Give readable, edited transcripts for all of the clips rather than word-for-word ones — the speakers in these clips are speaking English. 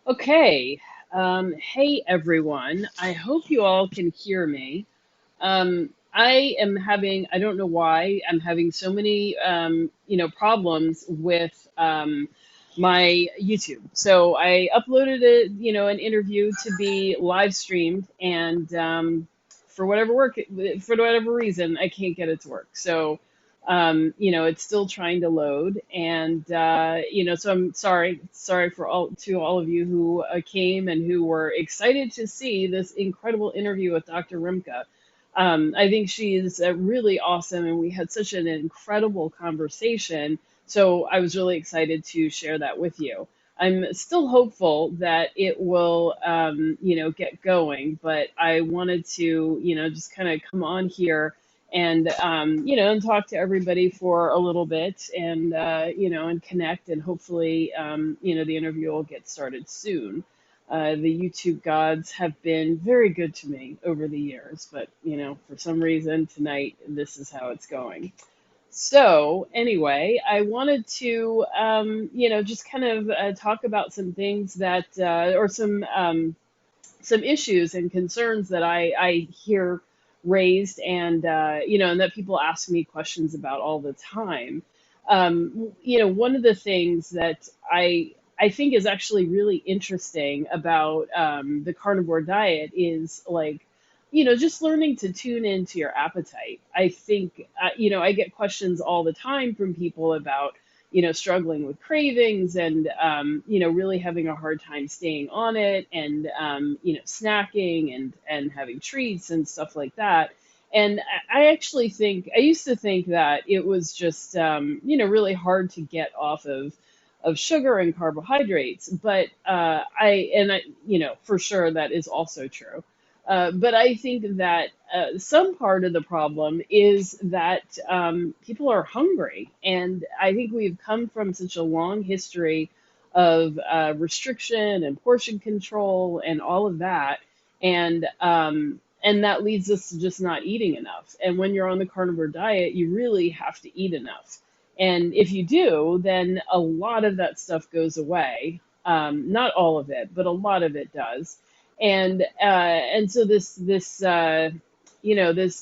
Okay. Hey everyone. I hope you all can hear me. I am having, I don't know why, I'm having so many, problems with my YouTube. So I uploaded an interview to be live streamed, and for whatever reason, I can't get it to work. So, it's still trying to load, and so I'm sorry for all of you who came and who were excited to see this incredible interview with Dr. Rimka. I think she is really awesome, and we had such an incredible conversation. So I was really excited to share that with you. I'm still hopeful that it will, get going, but I wanted to, just kind of come on here and, and talk to everybody for a little bit and, and connect, and hopefully, the interview will get started soon. The YouTube gods have been very good to me over the years, but for some reason tonight this is how it's going. So anyway, I wanted to, just kind of talk about some things that, or some issues and concerns that I hear raised, and and that people ask me questions about all the time. One of the things that I think is actually really interesting about the carnivore diet is, like, just learning to tune into your appetite. I think I get questions all the time from people about struggling with cravings, and really having a hard time staying on it, and snacking and having treats and stuff like that. And I actually think I used to think that it was just really hard to get off of sugar and carbohydrates, but for sure that is also true. But I think that some part of the problem is that people are hungry. And I think we've come from such a long history of restriction and portion control and all of that. And that leads us to just not eating enough. And when you're on the carnivore diet, you really have to eat enough. And if you do, then a lot of that stuff goes away. Not all of it, but a lot of it does. And so this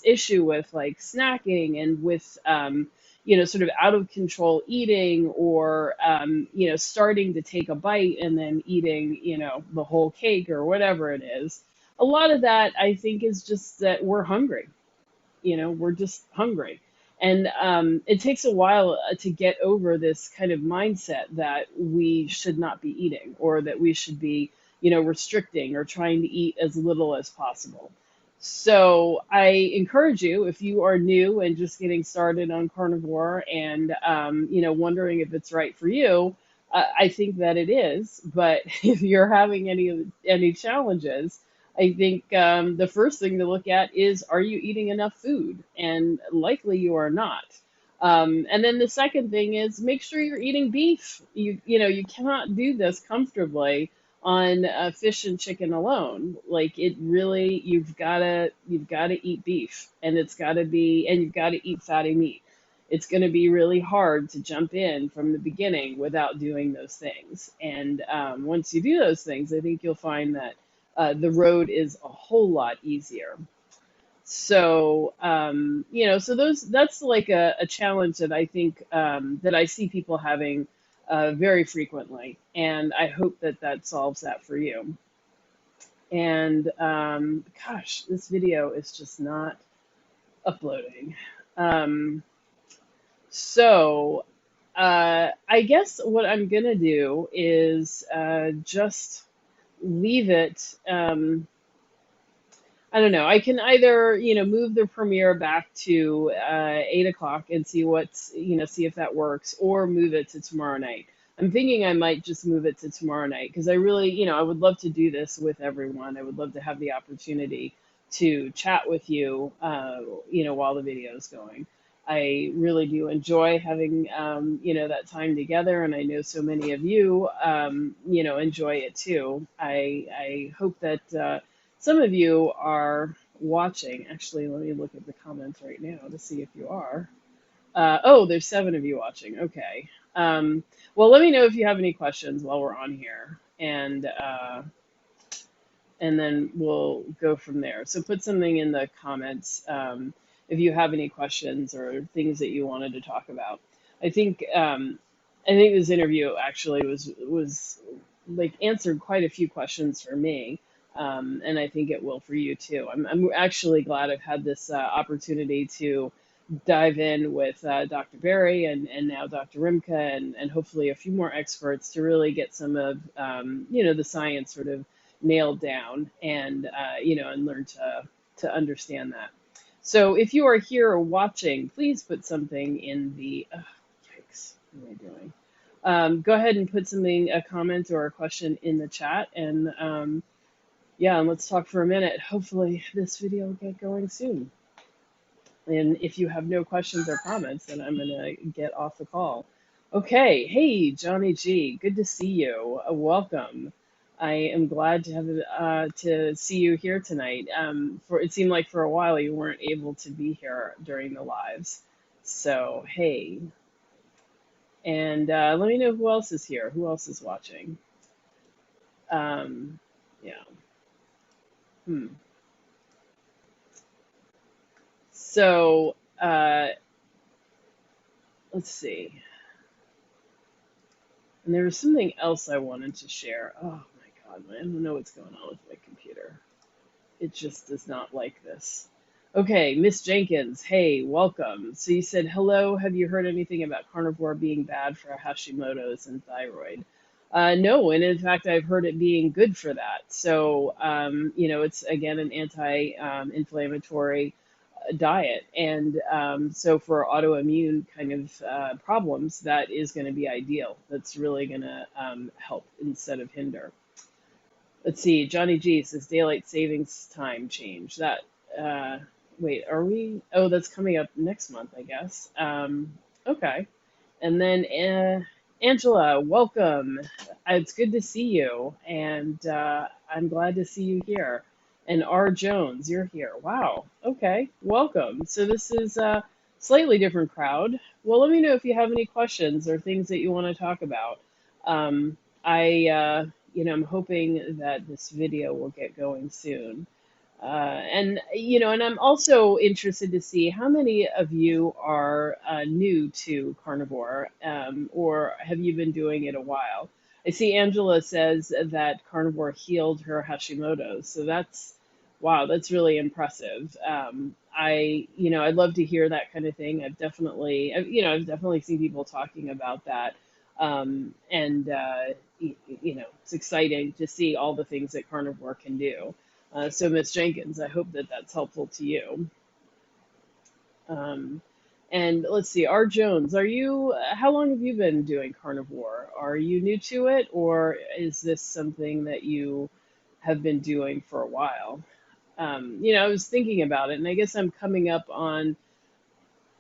issue with, like, snacking, and with sort of out of control eating, or starting to take a bite and then eating the whole cake or whatever it is. A lot of that, I think, is just that we're hungry. We're just hungry. And it takes a while to get over this kind of mindset that we should not be eating, or that we should be restricting or trying to eat as little as possible. So I encourage you, if you are new and just getting started on carnivore, and wondering if it's right for you, I think that it is. But if you're having any challenges, I think the first thing to look at is, are you eating enough food? And likely you are not. And then the second thing is, make sure you're eating beef. You cannot do this comfortably on fish and chicken alone. Like, it really, you've gotta eat beef, and you've got to eat fatty meat. It's going to be really hard to jump in from the beginning without doing those things. And once you do those things, I think you'll find that the road is a whole lot easier. So, so that's like a challenge that I think that I see people having very frequently, and I hope that that solves that for you. And gosh, this video is just not uploading. Um, so, I guess what I'm gonna do is just leave it. I don't know. I can either, move the premiere back to 8 o'clock and see if that works, or move it to tomorrow night. I'm thinking I might just move it to tomorrow night, because I really, I would love to do this with everyone. I would love to have the opportunity to chat with you, while the video is going. I really do enjoy having, that time together, and I know so many of you, enjoy it too. I hope that. Some of you are watching. Actually, let me look at the comments right now to see if you are. Oh, there's 7 of you watching. Okay. Well, let me know if you have any questions while we're on here. and then we'll go from there. So put something in the comments if you have any questions or things that you wanted to talk about. I think I think this interview actually was like answered quite a few questions for me, and I think it will for you too. I'm actually glad I've had this opportunity to dive in with Dr. Barry and now Dr. Rimka and hopefully a few more experts to really get some of the science sort of nailed down and and learn to understand that. So if you are here watching, please put something in the yikes, what am I doing? Go ahead and put something, a comment or a question in the chat, and yeah, and let's talk for a minute. Hopefully this video will get going soon. And if you have no questions or comments, then I'm gonna get off the call. Okay, hey Johnny G, good to see you. Welcome. I am glad to see you here tonight. For it seemed like for a while you weren't able to be here during the lives. So hey, and let me know who else is here. Who else is watching? Yeah. Hmm. So let's see. And there was something else I wanted to share. Oh my God, I don't know what's going on with my computer. It just does not like this. Okay, Miss Jenkins, hey, welcome. So you said, hello, have you heard anything about carnivore being bad for Hashimoto's and thyroid? No, and in fact, I've heard it being good for that. So, it's again an anti-inflammatory diet. And so for autoimmune kind of problems, that is going to be ideal. That's really going to help instead of hinder. Let's see. Johnny G says daylight savings time change. That wait, are we? Oh, that's coming up next month, I guess. Okay. And then Angela, welcome. It's good to see you, and I'm glad to see you here. And R. Jones, you're here. Wow. Okay. Welcome. So this is a slightly different crowd. Well, let me know if you have any questions or things that you want to talk about. I'm hoping that this video will get going soon. And I'm also interested to see how many of you are new to carnivore, or have you been doing it a while? I see Angela says that carnivore healed her Hashimoto's, so wow, that's really impressive. I'd love to hear that kind of thing. I've definitely seen people talking about that, and it's exciting to see all the things that carnivore can do. So, Miss Jenkins, I hope that that's helpful to you. And let's see, R. Jones, how long have you been doing carnivore? Are you new to it, or is this something that you have been doing for a while? I was thinking about it, and I guess I'm coming up on,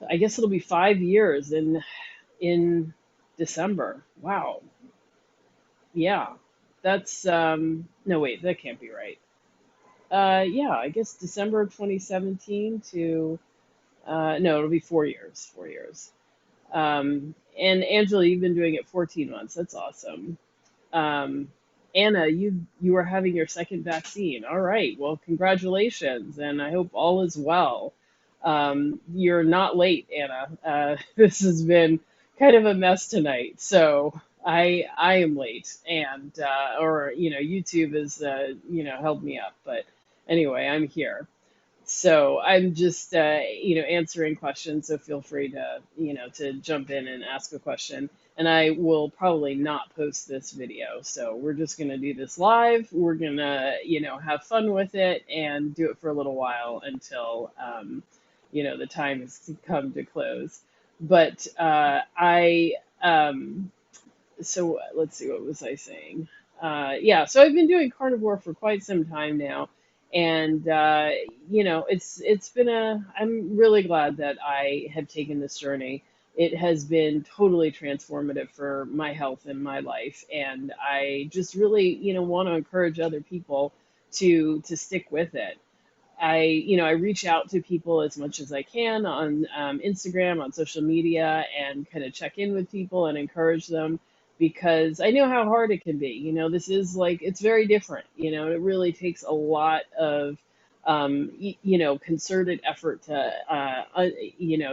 I guess it'll be 5 years in December. Wow. Yeah. That's, no, wait, that can't be right. Yeah, I guess December of 2017 to, no, it'll be 4 years, 4 years. And Angela, you've been doing it 14 months. That's awesome. Anna, you are having your second vaccine. All right. Well, congratulations, and I hope all is well. You're not late, Anna. This has been kind of a mess tonight, so I am late, and or YouTube has held me up, but anyway, I'm here. So I'm just answering questions. So feel free to jump in and ask a question. And I will probably not post this video. So we're just gonna do this live. We're gonna have fun with it and do it for a little while until the time has come to close. But so let's see, what was I saying? Yeah, so I've been doing carnivore for quite some time now, and it's been I'm really glad that I have taken this journey. It has been totally transformative for my health and my life, and I just really want to encourage other people to stick with it. I reach out to people as much as I can on Instagram, on social media, and kind of check in with people and encourage them. because I know how hard it can be. This is like, it's very different. It really takes a lot of, concerted effort to,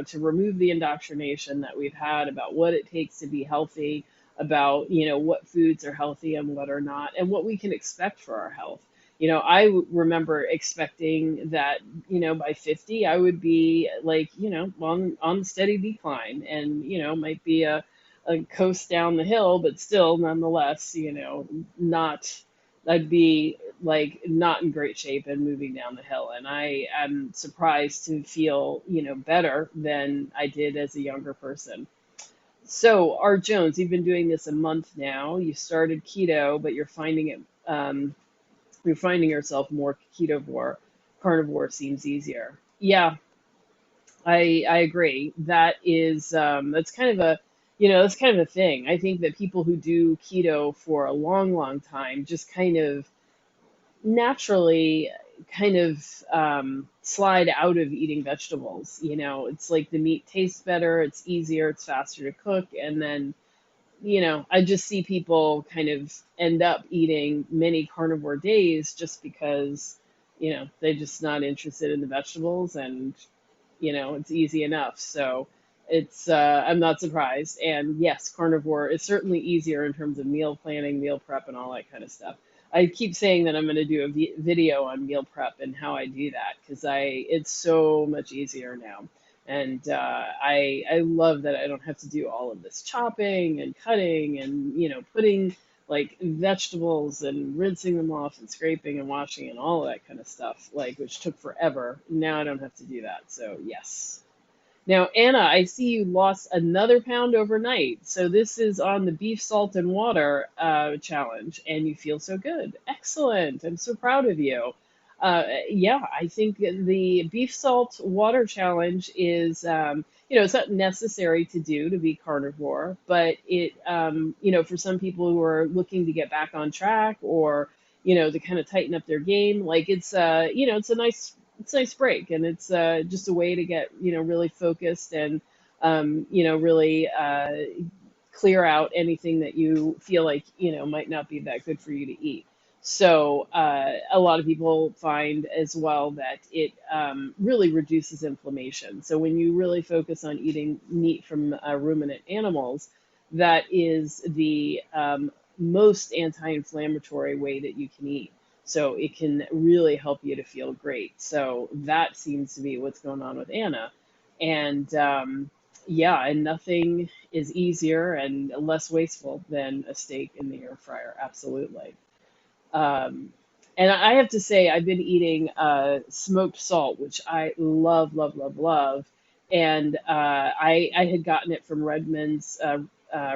to remove the indoctrination that we've had about what it takes to be healthy, about, what foods are healthy and what are not, and what we can expect for our health. Remember expecting that, by 50, I would be like, on steady decline, and, might be a coast down the hill, but still, nonetheless, not, I'd be like not in great shape and moving down the hill. And I am surprised to feel, better than I did as a younger person. So, Art Jones, you've been doing this a month now. You started keto, but you're finding yourself more ketovore. Carnivore seems easier. Yeah, I agree. That's kind of a, that's kind of a thing. I think that people who do keto for a long, long time just kind of naturally kind of slide out of eating vegetables. It's like the meat tastes better, it's easier, it's faster to cook, and then, I just see people kind of end up eating many carnivore days just because, they're just not interested in the vegetables, and it's easy enough. So I'm not surprised. And yes, carnivore is certainly easier in terms of meal planning, meal prep, and all that kind of stuff. I keep saying that I'm going to do a video on meal prep and how I do that, because it's so much easier now. And I love that I don't have to do all of this chopping and cutting and, putting like vegetables and rinsing them off and scraping and washing and all of that kind of stuff, like, which took forever. Now I don't have to do that. So yes. Now, Anna, I see you lost another pound overnight. So this is on the beef, salt, and water challenge, and you feel so good. Excellent. I'm so proud of you. Yeah, I think the beef, salt, water challenge is, it's not necessary to do to be carnivore, but for some people who are looking to get back on track, or, to kind of tighten up their game, like it's a nice break, and it's just a way to get, really focused, and, really clear out anything that you feel like, might not be that good for you to eat. So a lot of people find as well that it really reduces inflammation. So when you really focus on eating meat from ruminant animals, that is the most anti-inflammatory way that you can eat. So it can really help you to feel great. So that seems to be what's going on with Anna. And yeah, and nothing is easier and less wasteful than a steak in the air fryer. Absolutely. Um, and I have to say, I've been eating smoked salt, which I love, love, love, love. And I had gotten it from Redmond's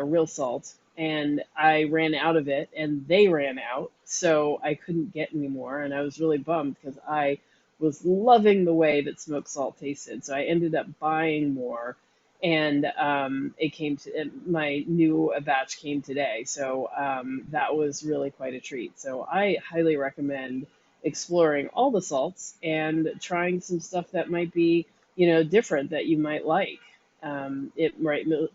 real salt, and I ran out of it, and they ran out, so I couldn't get any more. And I was really bummed because I was loving the way that smoked salt tasted. So I ended up buying more, and my new batch came today. So that was really quite a treat. So I highly recommend exploring all the salts and trying some stuff that might be, different, that you might like. It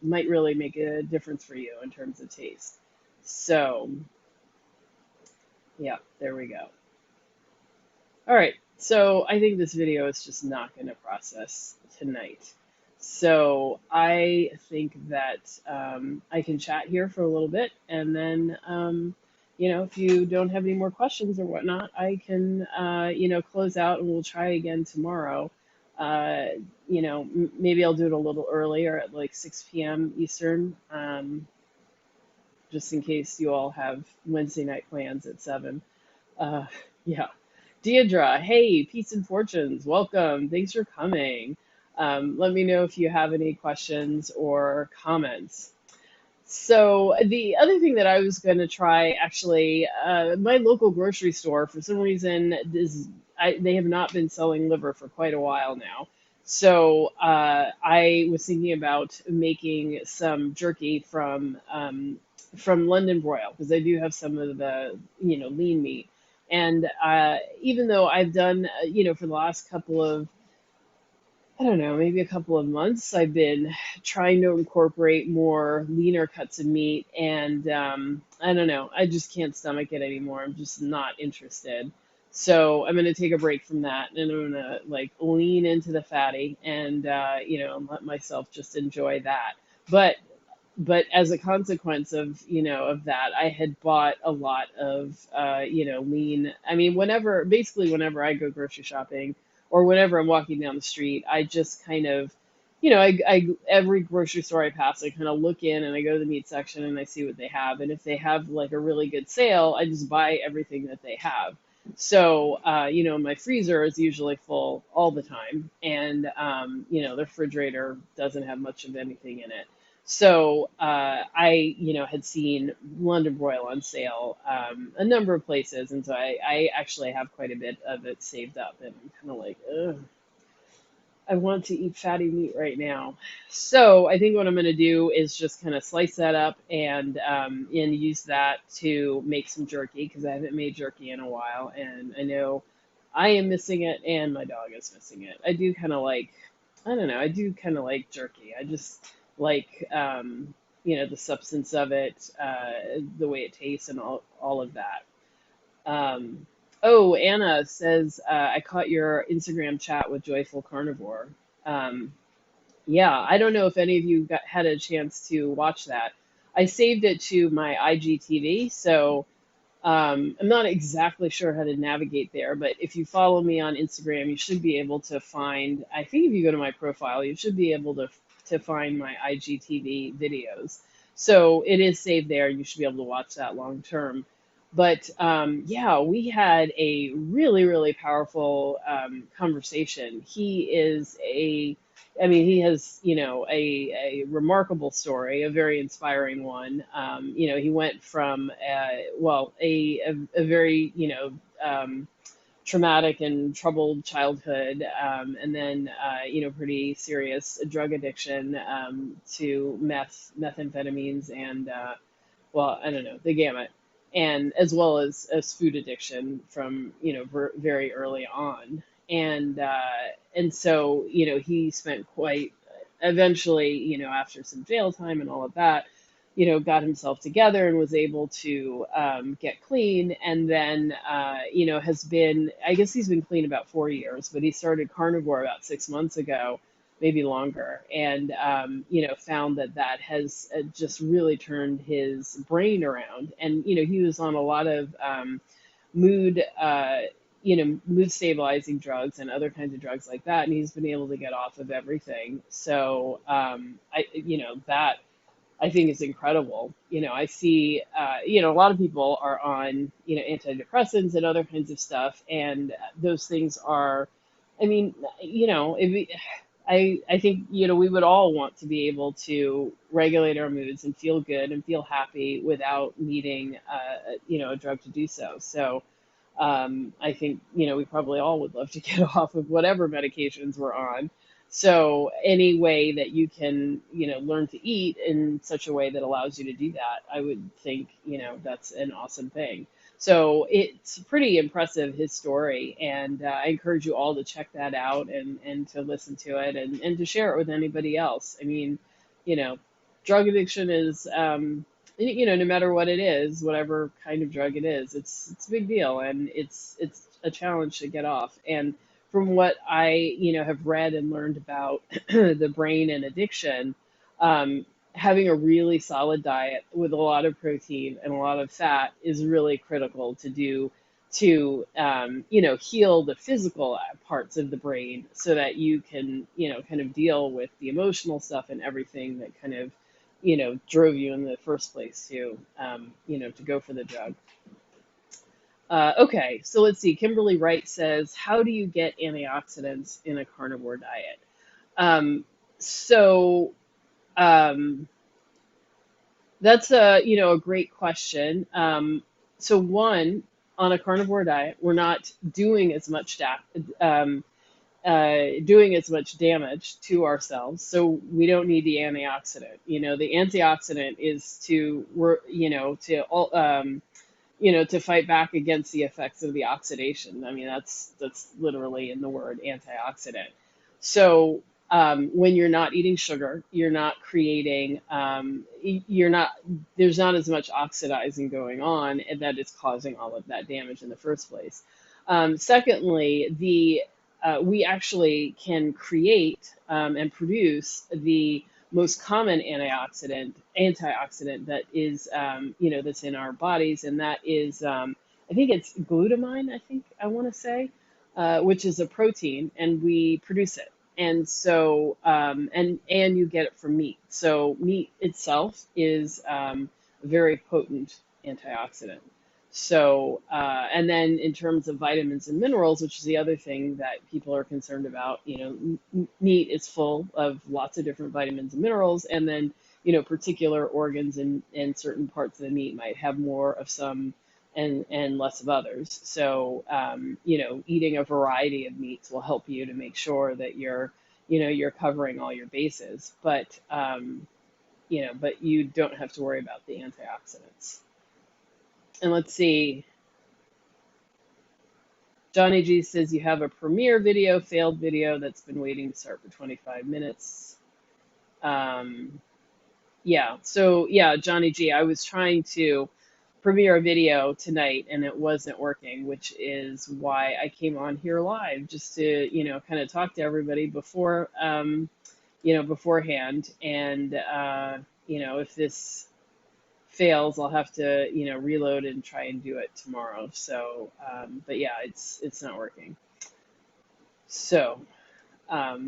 might really make a difference for you in terms of taste. So yeah, there we go. All right, so I think this video is just not going to process tonight. So I think that I can chat here for a little bit, and then, if you don't have any more questions or whatnot, I can, close out, and we'll try again tomorrow. Uh, Maybe I'll do it a little earlier at like 6 p.m. Eastern, just in case you all have Wednesday night plans at 7. Uh, yeah. Deidre, hey, peace and fortunes, welcome. Thanks for coming. Let me know if you have any questions or comments. So the other thing that I was going to try, actually, my local grocery store, for some reason, they have not been selling liver for quite a while now. So I was thinking about making some jerky from London broil, because I do have some of the, lean meat. And even though I've done, for the last couple of I don't know, maybe a couple of months, I've been trying to incorporate more leaner cuts of meat, and I don't know, I just can't stomach it anymore. I'm just not interested. So I'm going to take a break from that, and I'm going to like lean into the fatty, and and let myself just enjoy that. But as a consequence of of that, I had bought a lot of lean. I mean, whenever I go grocery shopping, or whenever I'm walking down the street, I just kind of, I every grocery store I pass, I kind of look in and I go to the meat section and I see what they have, and if they have like a really good sale, I just buy everything that they have. So my freezer is usually full all the time, and the refrigerator doesn't have much of anything in it. So I, had seen London broil on sale a number of places, and so I actually have quite a bit of it saved up, and I'm kind of like, ugh, I want to eat fatty meat right now. So I think what I'm going to do is just kind of slice that up and use that to make some jerky, because I haven't made jerky in a while, and I know I am missing it, and my dog is missing it. I do kind of like, I don't know, I do kind of like jerky. I just like, the substance of it, the way it tastes, and all of that. Oh, Anna says, I caught your Instagram chat with Joyful Carnivore. Um, yeah, I don't know if any of you had a chance to watch that. I saved it to my IGTV, so I'm not exactly sure how to navigate there, but if you follow me on Instagram, you should be able to find, I think if you go to my profile, you should be able to find my IGTV videos. So it is saved there. You should be able to watch that long term. But yeah, we had a really, really powerful conversation. I mean, he has, a remarkable story, a very inspiring one. He went from, a very, traumatic and troubled childhood, and then, pretty serious drug addiction, to methamphetamines, and, I don't know, the gamut, and as well as food addiction from very early on, and so he spent quite eventually, after some jail time and all of that, got himself together and was able to get clean, and then has been, I guess he's been clean about 4 years, but he started carnivore about 6 months ago, maybe longer, and found that has just really turned his brain around. And he was on a lot of mood mood stabilizing drugs and other kinds of drugs like that, and he's been able to get off of everything. So that I think is incredible. I see, a lot of people are on, antidepressants and other kinds of stuff, and those things are, I mean, I think, we would all want to be able to regulate our moods and feel good and feel happy without needing, a drug to do so. So, I think, we probably all would love to get off of whatever medications we're on. So any way that you can, learn to eat in such a way that allows you to do that, I would think, that's an awesome thing. So it's pretty impressive, his story, and I encourage you all to check that out, and to listen to it, and to share it with anybody else. I mean, you know, drug addiction is, no matter what it is, whatever kind of drug it is, it's a big deal, and it's a challenge to get off. And from what I, have read and learned about the brain and addiction, having a really solid diet with a lot of protein and a lot of fat is really critical to do to, heal the physical parts of the brain, so that you can, kind of deal with the emotional stuff and everything that kind of, drove you in the first place to, to go for the drug. Okay, so let's see. Kimberly Wright says, how do you get antioxidants in a carnivore diet? Um, so um, that's a great question. So one, on a carnivore diet, we're not doing as much doing as much damage to ourselves, so we don't need the antioxidant. The antioxidant is to we're to fight back against the effects of the oxidation. I mean, that's literally in the word antioxidant. So when you're not eating sugar, you're not creating, you're not, there's not as much oxidizing going on, and that is causing all of that damage in the first place. Secondly, we actually can create and produce the most common antioxidant that is, that's in our bodies, and that is, I think it's glutamine. I think I want to say, which is a protein, and we produce it. And so, and you get it from meat. So meat itself is a very potent antioxidant. So, and then in terms of vitamins and minerals, which is the other thing that people are concerned about, meat is full of lots of different vitamins and minerals, and then, particular organs and certain parts of the meat might have more of some and less of others. So, eating a variety of meats will help you to make sure that you're covering all your bases. But you don't have to worry about the antioxidants. And let's see. Johnny G says you have a premiere video, failed video that's been waiting to start for 25 minutes. Yeah, so yeah, Johnny G, I was trying to premiere a video tonight and it wasn't working, which is why I came on here live just to, kind of talk to everybody beforehand. And, if this fails, I'll have to, reload and try and do it tomorrow. So, but yeah, it's not working. So,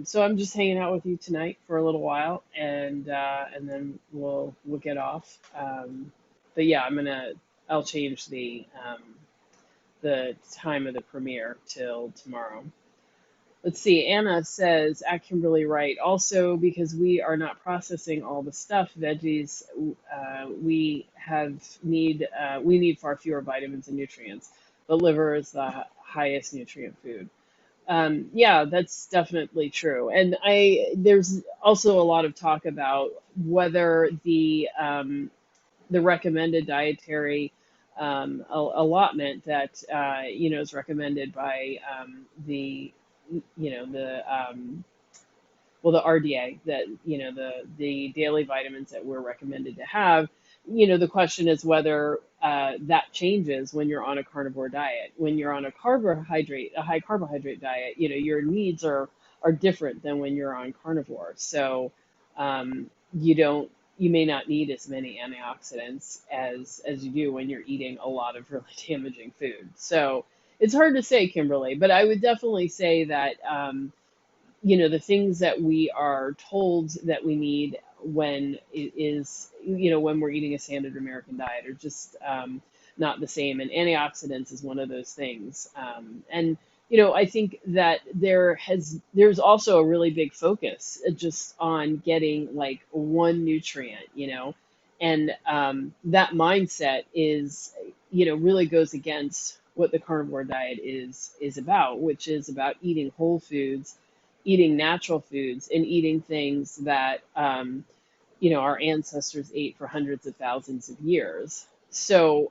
so I'm just hanging out with you tonight for a little while, and then we'll get off. But yeah, I'll change the time of the premiere till tomorrow. Let's see. Anna says, at Kimberly Wright, also because we are not processing all the stuff, veggies, we need far fewer vitamins and nutrients. The liver is the highest nutrient food. Yeah, that's definitely true. And there's also a lot of talk about whether the recommended dietary allotment that is recommended by the the RDA, that the daily vitamins that we're recommended to have. The question is whether that changes when you're on a carnivore diet. When you're on a high carbohydrate diet, your needs are different than when you're on carnivore. So you don't you may not need as many antioxidants as you do when you're eating a lot of really damaging food. So it's hard to say, Kimberly, but I would definitely say that the things that we are told that we need when it is, when we're eating a standard American diet are just not the same. And antioxidants is one of those things. And I think that there's also a really big focus just on getting like one nutrient, and that mindset is, really goes against what the carnivore diet is about, which is about eating whole foods, eating natural foods, and eating things that our ancestors ate for hundreds of thousands of years. So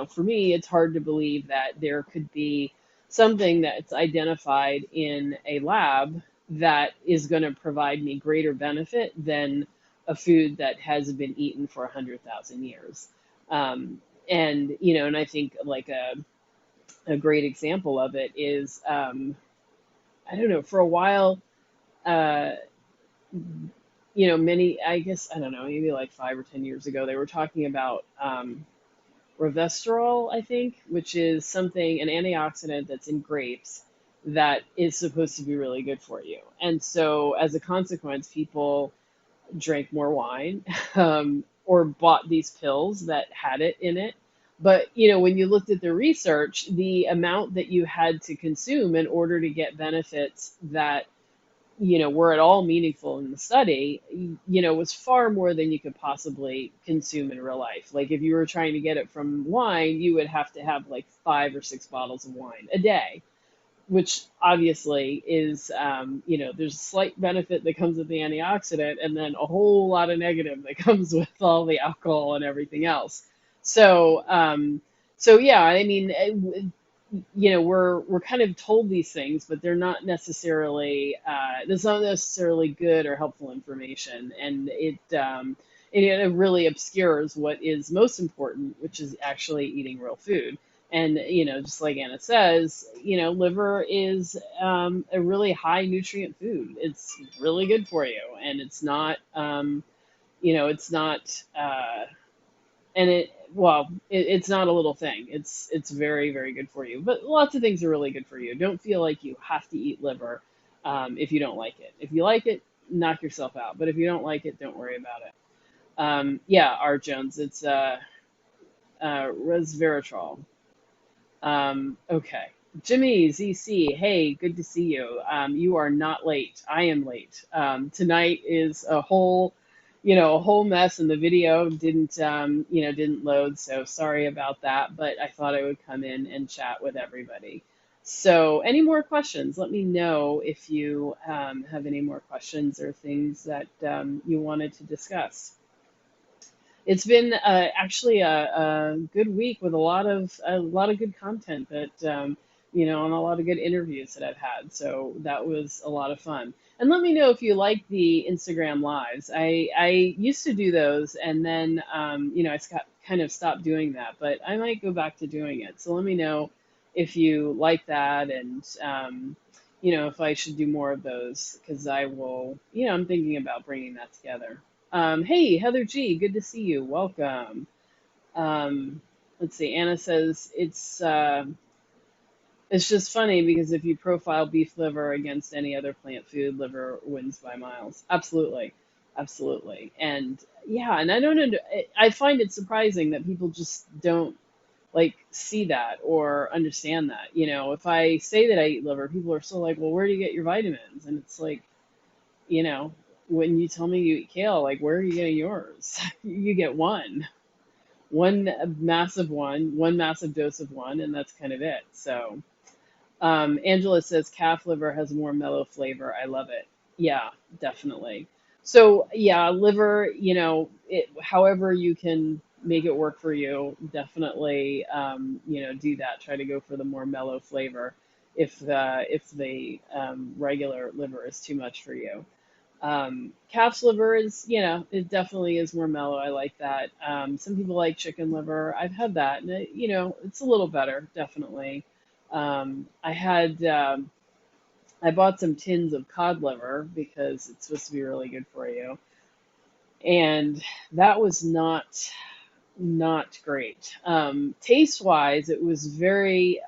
for me, it's hard to believe that there could be something that's identified in a lab that is going to provide me greater benefit than a food that has been eaten for 100,000 years. And I think like a great example of it is, I don't know, for a while, uh, I guess, I don't know, maybe like 5 or 10 years ago, they were talking about resveratrol, I think, which is an antioxidant that's in grapes that is supposed to be really good for you. And so as a consequence, people drank more wine or bought these pills that had it in it. But, when you looked at the research, the amount that you had to consume in order to get benefits that were at all meaningful in the study, was far more than you could possibly consume in real life. Like if you were trying to get it from wine, you would have to have like 5 or 6 bottles of wine a day, which obviously is, there's a slight benefit that comes with the antioxidant and then a whole lot of negative that comes with all the alcohol and everything else. So, so yeah, I mean, we're kind of told these things, but they're not necessarily that's not necessarily good or helpful information, and it really obscures what is most important, which is actually eating real food. And just like Anna says, liver is a really high nutrient food. It's really good for you, and it's not. And it's not a little thing. It's very, very good for you. But lots of things are really good for you. Don't feel like you have to eat liver if you don't like it. If you like it, knock yourself out. But if you don't like it, don't worry about it. Yeah, Art Jones, it's resveratrol. Okay. Jimmy ZC, hey, good to see you. You are not late. I am late. Tonight is a whole mess, and the video didn't load. So sorry about that, but I thought I would come in and chat with everybody. So, any more questions? Let me know if you have any more questions or things that you wanted to discuss. It's been actually a good week with a lot of good content that and a lot of good interviews that I've had. So that was a lot of fun. And let me know if you like the Instagram lives. I used to do those, and then kind of stopped doing that, but I might go back to doing it. So let me know if you like that, and if I should do more of those, because I will. I'm thinking about bringing that together. Hey, Heather G, good to see you. Welcome. Let's see. Anna says it's just funny because if you profile beef liver against any other plant food, liver wins by miles. Absolutely, absolutely. And yeah, and I don't know. I find it surprising that people just don't like see that or understand that. If I say that I eat liver, people are still like, "Well, where do you get your vitamins?" And it's like, you know, when you tell me you eat kale, like, where are you getting yours? You get one one massive dose of one, and that's kind of it. So, Angela says calf liver has more mellow flavor. I love it. Yeah, definitely. So, yeah, liver, however you can make it work for you, definitely, do that. Try to go for the more mellow flavor if the regular liver is too much for you. Calf's liver is, it definitely is more mellow. I like that. Some people like chicken liver. I've had that, and it's a little better, definitely. I bought some tins of cod liver because it's supposed to be really good for you, and that was not great. Taste wise, it was very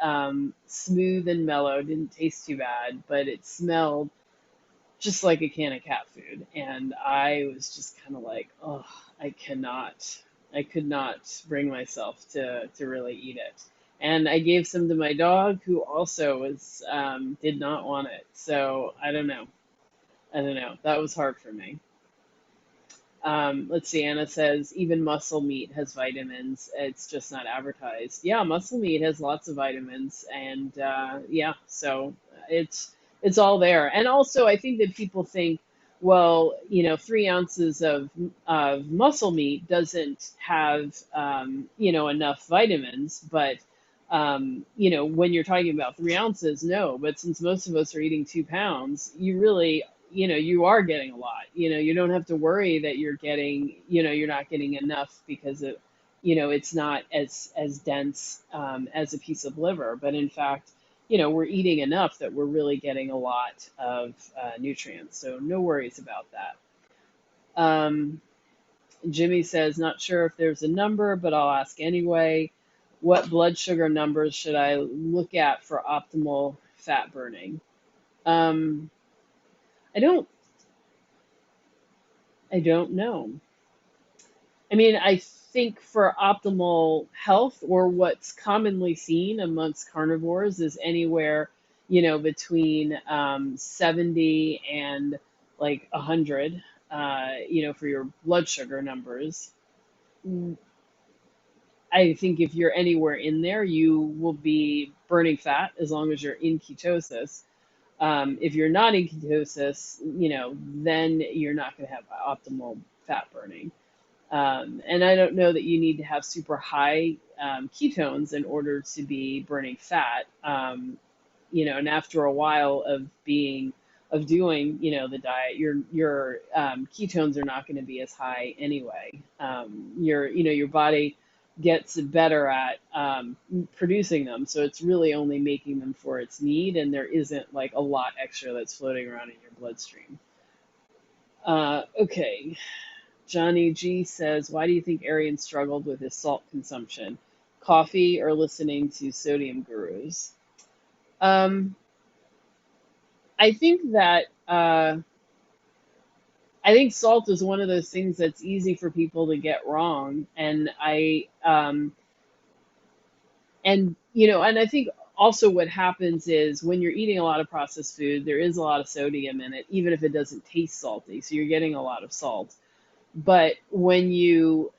smooth and mellow. Didn't taste too bad, but it smelled just like a can of cat food. And I was just kind of like, oh, I could not bring myself to really eat it. And I gave some to my dog, who also did not want it. So I don't know. I don't know. That was hard for me. Let's see. Anna says even muscle meat has vitamins. It's just not advertised. Yeah, muscle meat has lots of vitamins, and yeah, so it's all there. And also, I think that people think, well, 3 ounces of muscle meat doesn't have enough vitamins, but when you're talking about 3 ounces, no. But since most of us are eating 2 pounds, you really you are getting a lot. You don't have to worry that you're not getting enough because it's not as dense as a piece of liver. But in fact, we're eating enough that we're really getting a lot of nutrients. So no worries about that. Jimmy says, not sure if there's a number, but I'll ask anyway. What blood sugar numbers should I look at for optimal fat burning? Um, I don't I don't know. I mean, I think for optimal health, or what's commonly seen amongst carnivores, is anywhere, between 70 and like 100, for your blood sugar numbers. I think if you're anywhere in there, you will be burning fat as long as you're in ketosis. If you're not in ketosis, then you're not going to have optimal fat burning. And I don't know that you need to have super high ketones in order to be burning fat. And after a while of doing, the diet, your ketones are not going to be as high anyway. Your body gets better at producing them, so it's really only making them for its need, and there isn't like a lot extra that's floating around in your bloodstream. Okay. Johnny G says, why do you think Arian struggled with his salt consumption? Coffee or listening to sodium gurus? Um, I think that I think salt is one of those things that's easy for people to get wrong, and I think also what happens is when you're eating a lot of processed food, there is a lot of sodium in it, even if it doesn't taste salty. So you're getting a lot of salt. But when you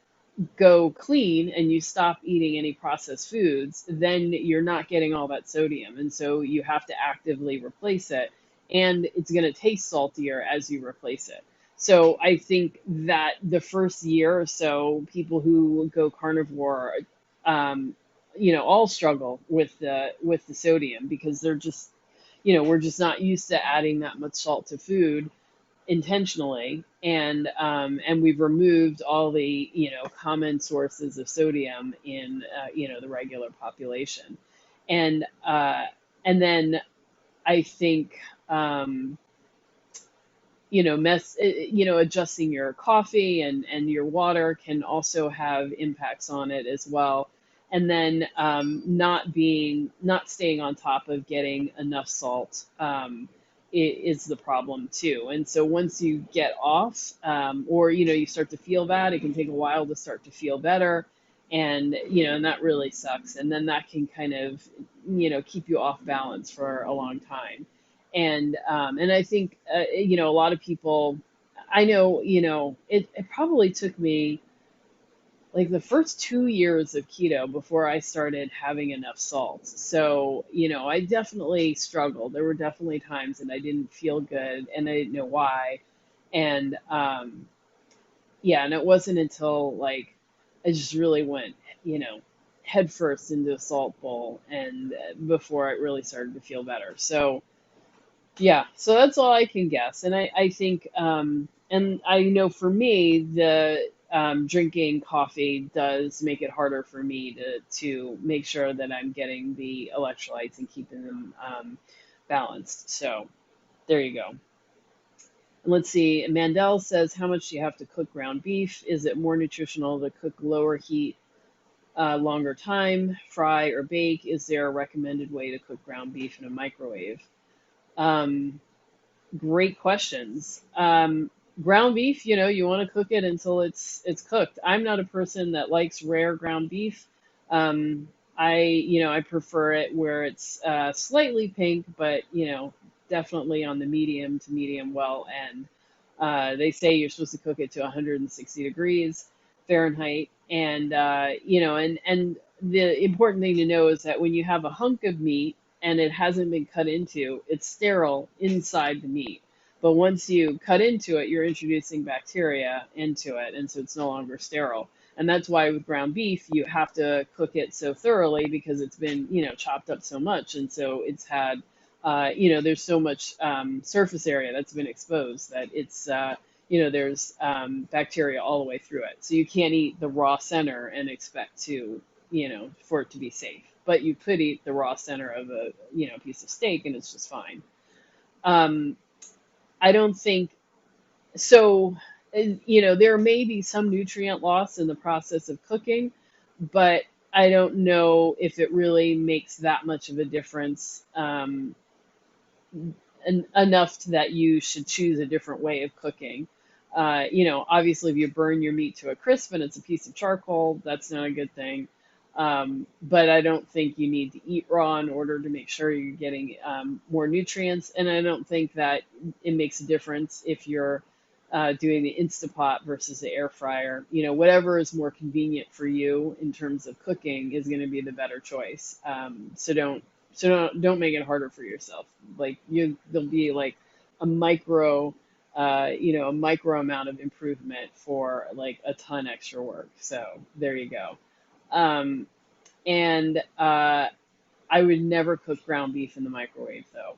go clean and you stop eating any processed foods, then you're not getting all that sodium. And so you have to actively replace it. And it's going to taste saltier as you replace it. So I think that the first year or so, people who go carnivore, um, all struggle with the sodium because they're just, we're just not used to adding that much salt to food intentionally, and we've removed all the common sources of sodium in the regular population, and and then I think adjusting your coffee and your water can also have impacts on it as well. And then not staying on top of getting enough salt is the problem too. And so once you get off, or you start to feel bad, it can take a while to start to feel better, and that really sucks. And then that can kind of keep you off balance for a long time. And I think a lot of people, I know, it probably took me like the first 2 years of keto before I started having enough salt. So I definitely struggled. There were definitely times that I didn't feel good and I didn't know why. And yeah, and it wasn't until like I just really went, headfirst into a salt bowl, and before it really started to feel better. So yeah, so that's all I can guess. And I think, and I know for me, the drinking coffee does make it harder for me to make sure that I'm getting the electrolytes and keeping them balanced. So there you go. And let's see, Mandel says, how much do you have to cook ground beef? Is it more nutritional to cook lower heat, longer time, fry or bake? Is there a recommended way to cook ground beef in a microwave? Um, Great questions. Ground beef, you want to cook it until it's cooked. I'm not a person that likes rare ground beef. I prefer it where it's slightly pink, but definitely on the medium to medium well end. They say you're supposed to cook it to 160 degrees Fahrenheit, and the important thing to know is that when you have a hunk of meat and it hasn't been cut into, it's sterile inside the meat. But once you cut into it, you're introducing bacteria into it, and so it's no longer sterile. And that's why with ground beef, you have to cook it so thoroughly because it's been, chopped up so much. And so it's had, there's so much surface area that's been exposed that there's bacteria all the way through it. So you can't eat the raw center and expect to, for it to be safe. But you could eat the raw center of a, piece of steak and it's just fine. Um, I don't think so. There may be some nutrient loss in the process of cooking, but I don't know if it really makes that much of a difference, enough that you should choose a different way of cooking. Obviously, if you burn your meat to a crisp and it's a piece of charcoal, that's not a good thing. But I don't think you need to eat raw in order to make sure you're getting more nutrients. And I don't think that it makes a difference if you're doing the Instapot versus the air fryer. Whatever is more convenient for you in terms of cooking is going to be the better choice. So don't make it harder for yourself. Like there'll be like a micro a micro amount of improvement for like a ton extra work. So there you go. Um, and I would never cook ground beef in the microwave though.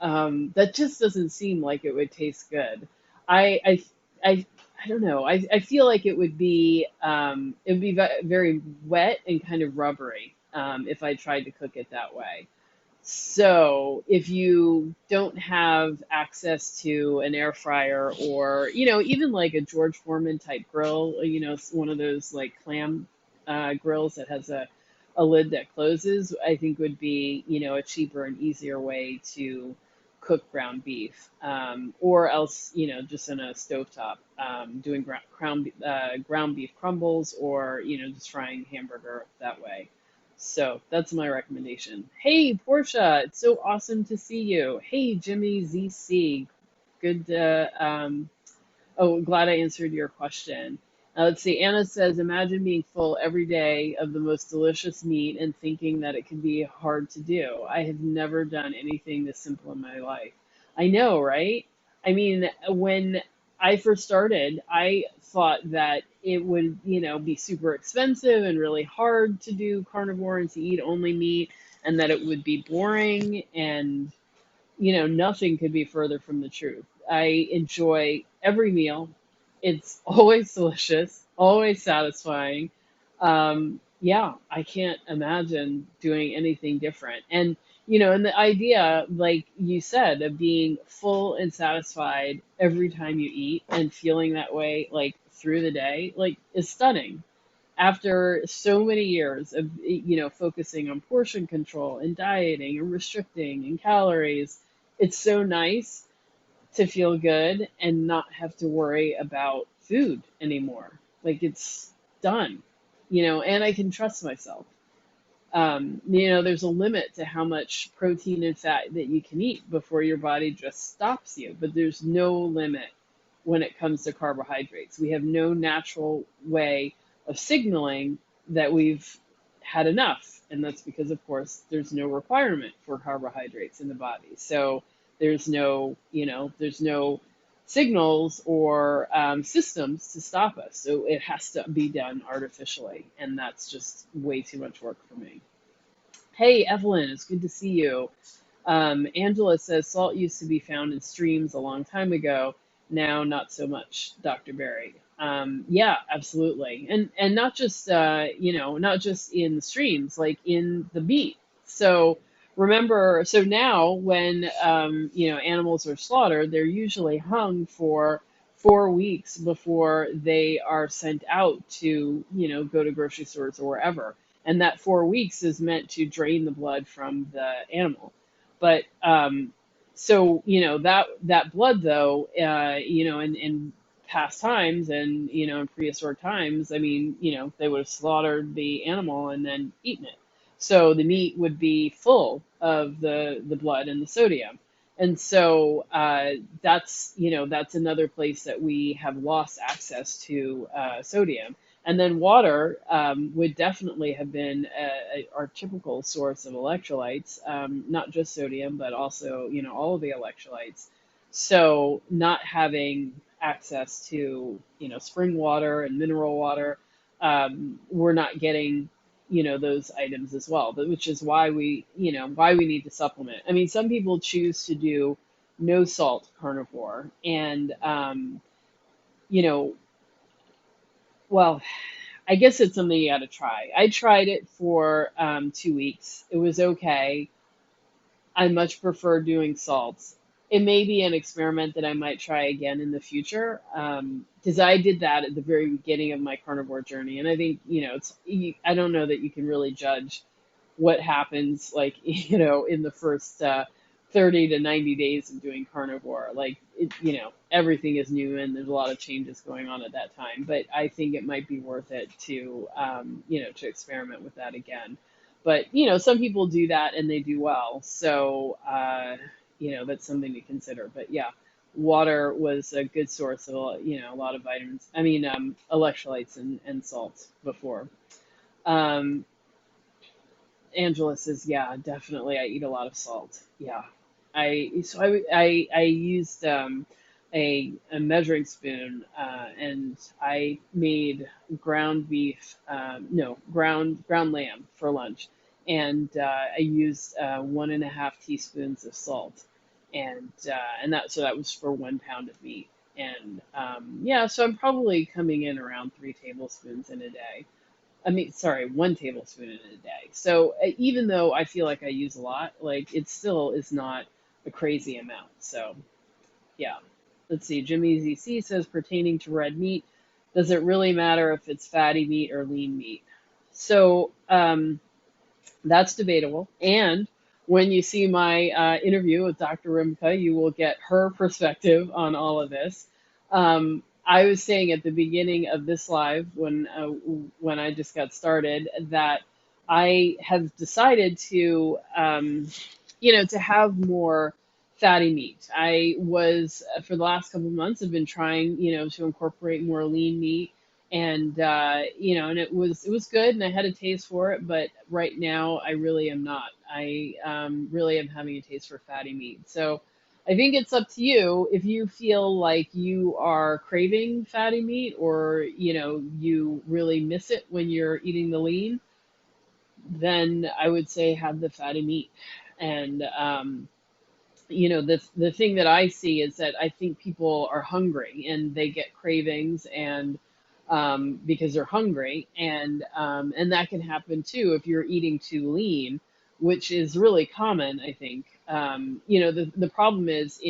That just doesn't seem like it would taste good. I I I, I don't know. I feel like it would be very wet and kind of rubbery if I tried to cook it that way. So if you don't have access to an air fryer or, even like a George Foreman type grill, it's one of those like clam grills that has a lid that closes, I think would be, a cheaper and easier way to cook ground beef. Or else, just in a stovetop, doing ground beef crumbles or, just frying hamburger that way. So that's my recommendation. Hey, Portia, it's so awesome to see you. Hey, Jimmy ZC, good. Oh, glad I answered your question. Let's see. Anna says, imagine being full every day of the most delicious meat and thinking that it can be hard to do. I have never done anything this simple in my life. I know, right? I mean, when I first started, I thought that it would, be super expensive and really hard to do carnivore and to eat only meat, and that it would be boring and nothing could be further from the truth. I enjoy every meal. It's always delicious, always satisfying. Yeah, I can't imagine doing anything different. And the idea, like you said, of being full and satisfied every time you eat and feeling that way, like through the day, like is stunning after so many years of focusing on portion control and dieting and restricting and calories. It's so nice to feel good and not have to worry about food anymore. Like it's done, and I can trust myself. There's a limit to how much protein and fat that you can eat before your body just stops you, but there's no limit when it comes to carbohydrates. We have no natural way of signaling that we've had enough, and that's because, of course, there's no requirement for carbohydrates in the body. So there's no signals or systems to stop us. So it has to be done artificially, and that's just way too much work for me. Hey, Evelyn, it's good to see you. Angela says salt used to be found in streams a long time ago. Now, not so much, Dr. Berry. Yeah, absolutely, and not just not just in the streams, like in the meat. So remember, so now when animals are slaughtered, they're usually hung for 4 weeks before they are sent out to go to grocery stores or wherever, and that 4 weeks is meant to drain the blood from the animal. But so that blood though, in past times and in prehistoric times, I mean, they would have slaughtered the animal and then eaten it. So the meat would be full of the blood and the sodium. And so that's another place that we have lost access to sodium. And then water would definitely have been our typical source of electrolytes, not just sodium, but also, all of the electrolytes. So not having access to, spring water and mineral water, we're not getting, those items as well, which is why we need to supplement. I mean, some people choose to do no salt carnivore, and, you know, well, I guess it's something you got to try. I tried it for 2 weeks. It was okay. I much prefer doing salts. It may be an experiment that I might try again in the future, because I did that at the very beginning of my carnivore journey, and I think I don't know that you can really judge what happens like in the first 30 to 90 days of doing carnivore. Like everything is new and there's a lot of changes going on at that time, but I think it might be worth it to to experiment with that again. But some people do that and they do well, so that's something to consider. But yeah, water was a good source of a lot of vitamins, I mean electrolytes and salts before. um, Angela says, yeah, definitely. I eat a lot of salt. Yeah. I used a measuring spoon, and I made ground beef, no, ground lamb for lunch, and I used 1.5 teaspoons of salt, and that was for 1 pound of meat. And yeah, so I'm probably coming in around 3 tablespoons in a day. I mean, sorry, 1 tablespoon in a day. So even though I feel like I use a lot, like it still is not a crazy amount. So yeah, let's see. Jimmy ZC says pertaining to red meat, does it really matter if it's fatty meat or lean meat? So that's debatable. And when you see my interview with Dr. Rimka, you will get her perspective on all of this. I was saying at the beginning of this live, when I just got started, that I have decided to, to have more fatty meat. I was for the last couple of months, I've been trying, to incorporate more lean meat, and and it was good, and I had a taste for it, but right now I really am not. I really am having a taste for fatty meat. So I think it's up to you if you feel like you are craving fatty meat, or you really miss it when you're eating the lean, then I would say have the fatty meat. And the thing that I see is that I think people are hungry and they get cravings, and because they're hungry, and that can happen too if you're eating too lean, which is really common, I think. The problem is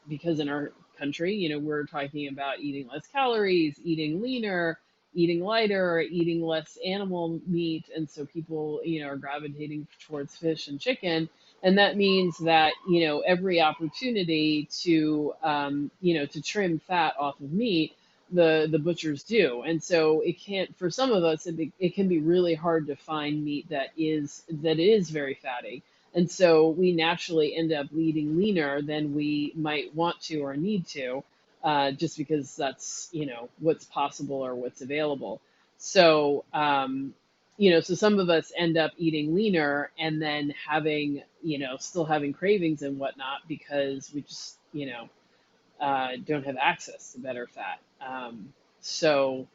because in our country, we're talking about eating less calories, eating leaner, eating lighter, eating less animal meat, and so people, are gravitating towards fish and chicken, and that means that, every opportunity to trim fat off of meat, the butchers do. And so it can't, for some of us, it can be really hard to find meat that is very fatty. And so we naturally end up eating leaner than we might want to or need to, just because that's, what's possible or what's available. So, so some of us end up eating leaner and then having, still having cravings and whatnot because we just, don't have access to better fat. So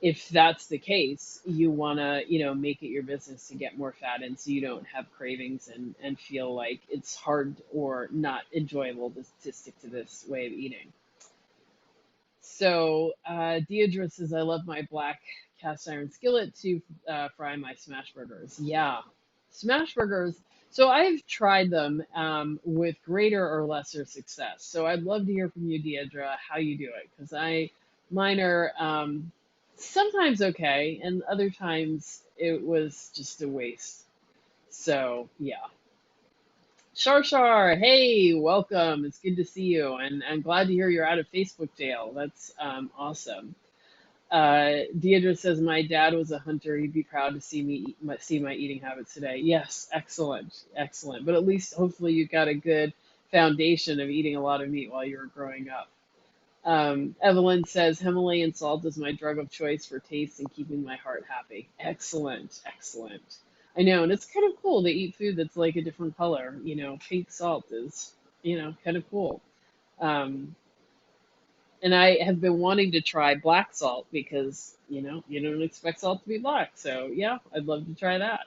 if that's the case, you want to, make it your business to get more fat in so you don't have cravings and feel like it's hard or not enjoyable to stick to this way of eating. So Deidre says, I love my black cast iron skillet to fry my smash burgers. Yeah, smash burgers. So I've tried them with greater or lesser success. So I'd love to hear from you, Deidre, how you do it, because mine are sometimes okay, and other times it was just a waste. So yeah. Shar, hey, welcome. It's good to see you, and I'm glad to hear you're out of Facebook jail. That's awesome. Deidre says my dad was a hunter. He'd be proud to see my eating habits today. Yes, excellent, excellent. But at least hopefully you got a good foundation of eating a lot of meat while you were growing up. Evelyn says Himalayan salt is my drug of choice for taste and keeping my heart happy. Excellent, excellent. I know, and it's kind of cool to eat food that's like a different color. Pink salt is, kind of cool. Um, and I have been wanting to try black salt because, you don't expect salt to be black. So yeah, I'd love to try that.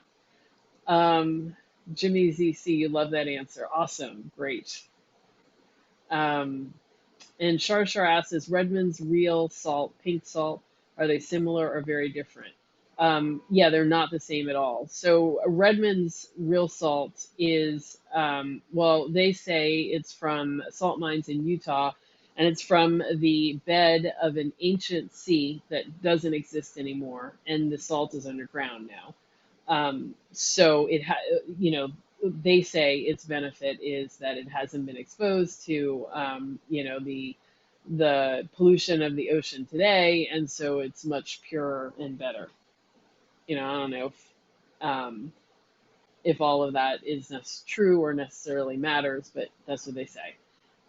Um, Jimmy ZC, you love that answer. Awesome, great. Um, And Shar asks, is Redmond's real salt, pink salt, are they similar or very different? Yeah, they're not the same at all. So Redmond's real salt is, well, they say it's from salt mines in Utah, and it's from the bed of an ancient sea that doesn't exist anymore, and the salt is underground now. So they say its benefit is that it hasn't been exposed to, the pollution of the ocean today, and so it's much purer and better. I don't know if all of that is true or necessarily matters, but that's what they say.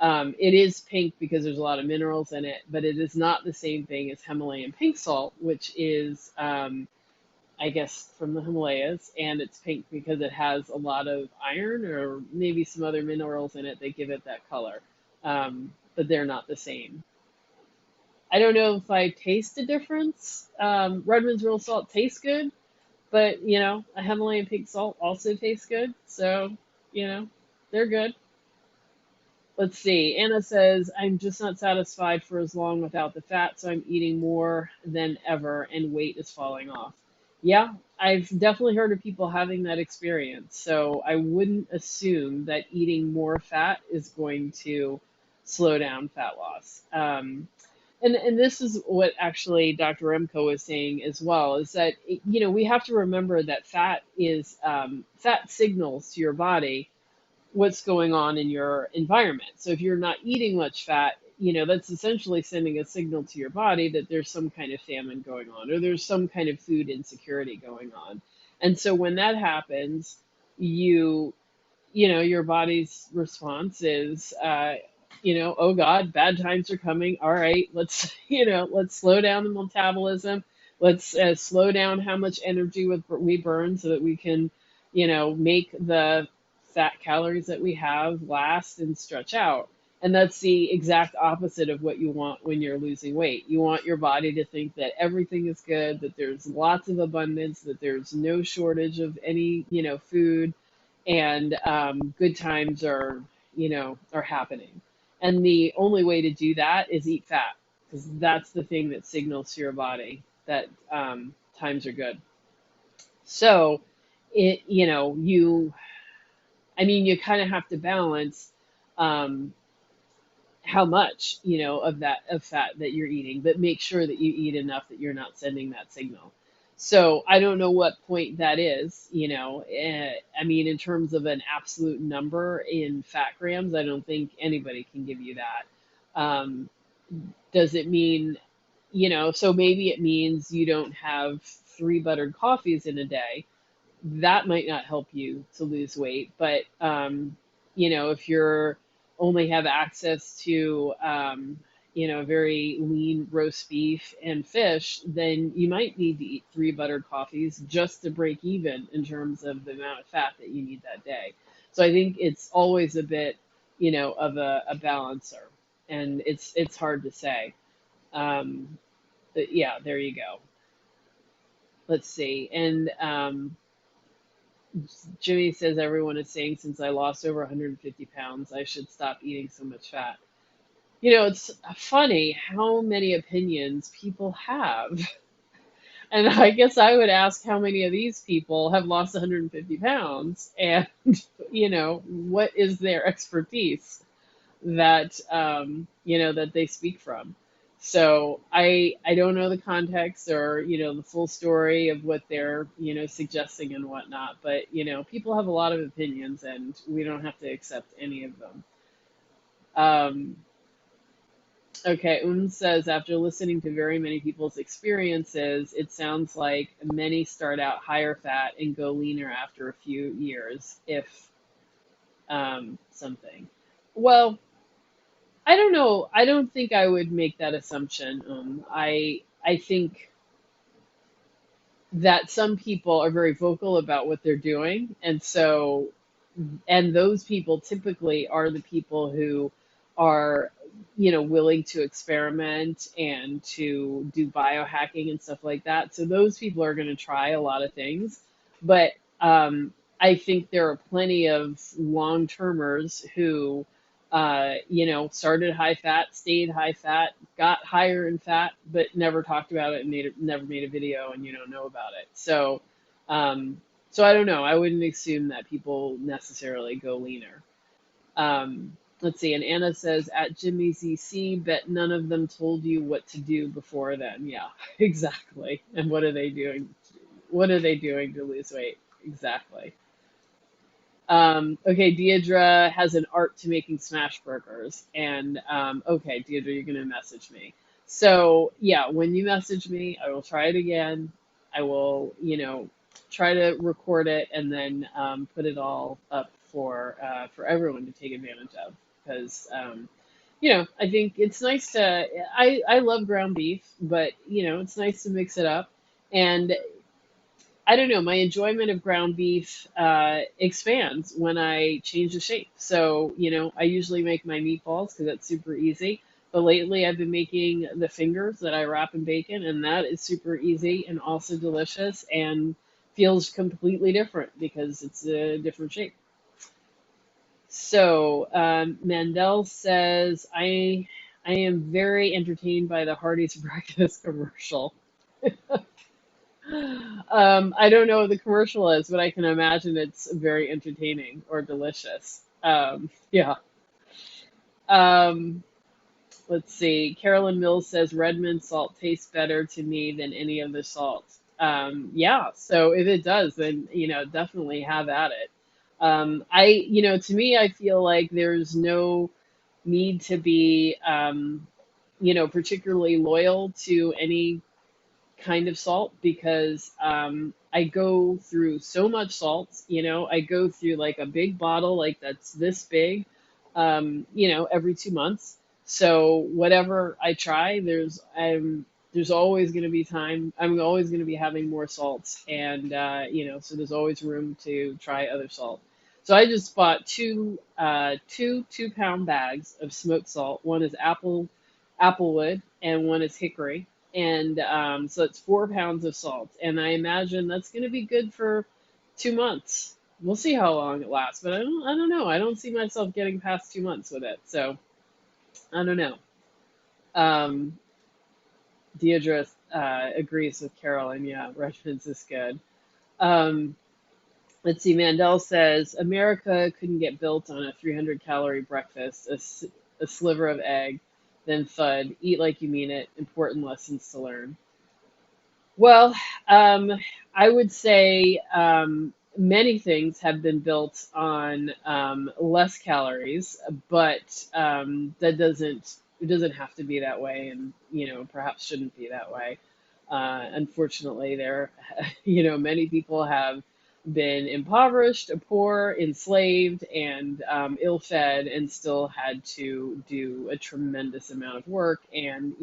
It is pink because there's a lot of minerals in it, but it is not the same thing as Himalayan pink salt, which is I guess, from the Himalayas, and it's pink because it has a lot of iron or maybe some other minerals in it that give it that color. But they're not the same. I don't know if I taste a difference. Redmond's real salt tastes good, but a Himalayan pink salt also tastes good. So, you know, they're good. Let's see. Anna says, I'm just not satisfied for as long without the fat, so I'm eating more than ever and weight is falling off. Yeah, I've definitely heard of people having that experience. So I wouldn't assume that eating more fat is going to slow down fat loss. And this is what actually Dr. Remco was saying as well, is that we have to remember that fat signals to your body what's going on in your environment. So if you're not eating much fat, that's essentially sending a signal to your body that there's some kind of famine going on or there's some kind of food insecurity going on. And so when that happens, you your body's response is, oh God, bad times are coming. All right, let's, let's slow down the metabolism. Let's slow down how much energy we burn so that we can, make the fat calories that we have last and stretch out. And that's the exact opposite of what you want when you're losing weight. You want your body to think that everything is good, that there's lots of abundance, that there's no shortage of any, food, and good times are happening. And the only way to do that is eat fat, because that's the thing that signals to your body that times are good. So it you kind of have to balance um, how much of fat that you're eating, but make sure that you eat enough that you're not sending that signal. So I don't know what point that is. In terms of an absolute number in fat grams, I don't think anybody can give you that. Does it mean, so maybe it means you don't have three buttered coffees in a day. That might not help you to lose weight, but if you're only have access to very lean roast beef and fish, then you might need to eat three buttered coffees just to break even in terms of the amount of fat that you need that day. So I think it's always a bit of a balancer, and it's hard to say. But yeah, there you go. Let's see. And Jimmy says everyone is saying since I lost over 150 pounds, I should stop eating so much fat. It's funny how many opinions people have. And I guess I would ask how many of these people have lost 150 pounds and, what is their expertise that, that they speak from. So I don't know the context or the full story of what they're suggesting and whatnot, but people have a lot of opinions and we don't have to accept any of them. Um, okay, says after listening to very many people's experiences, it sounds like many start out higher fat and go leaner after a few years, if something. Well, I don't know. I don't think I would make that assumption. I think that some people are very vocal about what they're doing, and those people typically are the people who are willing to experiment and to do biohacking and stuff like that. So those people are going to try a lot of things, but I think there are plenty of long termers who started high fat, stayed high fat, got higher in fat, but never talked about it and never made a video, and you don't know about it. So I don't know. I wouldn't assume that people necessarily go leaner. Let's see. And Anna says at Jimmy's EC, bet none of them told you what to do before then. Yeah, exactly. And what are they doing? What are they doing to lose weight? Exactly. Okay, Deidre has an art to making smash burgers. And okay, Deidre, you're gonna message me. So yeah, when you message me, I will try it again. I will, try to record it and then put it all up for everyone to take advantage of. Because I think it's nice to. I love ground beef, but it's nice to mix it up. And I don't know, my enjoyment of ground beef expands when I change the shape. So, I usually make my meatballs because that's super easy. But lately, I've been making the fingers that I wrap in bacon, and that is super easy and also delicious and feels completely different because it's a different shape. So, Mandel says, I am very entertained by the Hardee's breakfast commercial. I don't know what the commercial is, but I can imagine it's very entertaining or delicious. Yeah. Um, let's see. Carolyn Mills says Redmond salt tastes better to me than any other salt. Yeah. So if it does, then definitely have at it. To me, I feel like there's no need to be, particularly loyal to any kind of salt because I go through so much salt. I go through like a big bottle, like that's this big, every 2 months. So whatever I try, there's always going to be time. I'm always going to be having more salts, and so there's always room to try other salt. So I just bought two 2-pound bags of smoked salt. One is applewood, and one is hickory, and so it's 4 pounds of salt. And I imagine that's going to be good for 2 months. We'll see how long it lasts, but I don't know. I don't see myself getting past 2 months with it. So I don't know. Um, Deidre agrees with Carolyn. Yeah, Redmond's is good. Um, let's see. Mandel says America couldn't get built on a 300-calorie breakfast, a sliver of egg, then FUD. Eat like you mean it. Important lessons to learn. Well, I would say many things have been built on less calories, but it doesn't have to be that way, and perhaps shouldn't be that way. Unfortunately, many people have been impoverished, poor, enslaved, and ill-fed, and still had to do a tremendous amount of work, and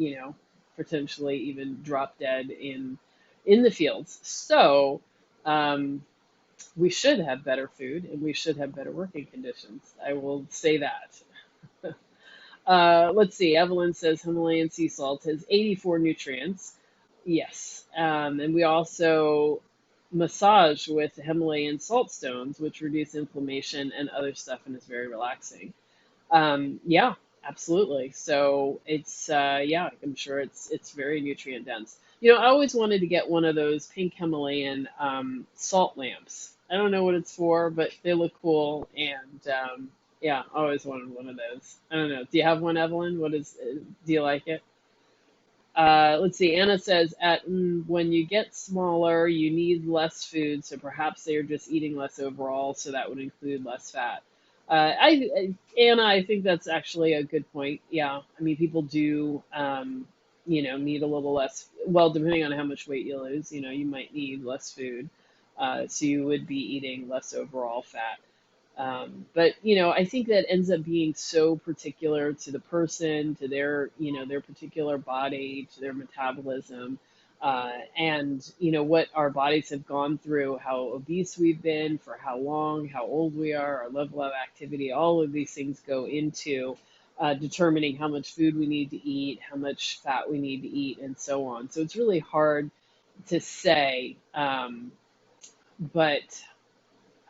potentially even drop dead in the fields. So um, we should have better food and we should have better working conditions. I will say that. Let's see. Evelyn says Himalayan sea salt has 84 nutrients. Yes. And we also massage with Himalayan salt stones, which reduce inflammation and other stuff and is very relaxing. Yeah, absolutely. So yeah, I'm sure it's very nutrient dense. I always wanted to get one of those pink Himalayan salt lamps. I don't know what it's for, but they look cool, and yeah, I always wanted one of those. I don't know. Do you have one, Evelyn? Do you like it? Let's see. Anna says, when you get smaller, you need less food, so perhaps they're just eating less overall, so that would include less fat. Anna, I think that's actually a good point. Yeah, I mean, people do, need a little less. Well, depending on how much weight you lose, you might need less food, so you would be eating less overall fat. But I think that ends up being so particular to the person, to their particular body, to their metabolism, and what our bodies have gone through, how obese we've been, for how long, how old we are, our level of activity. All of these things go into determining how much food we need to eat, how much fat we need to eat, and so on. So it's really hard to say, but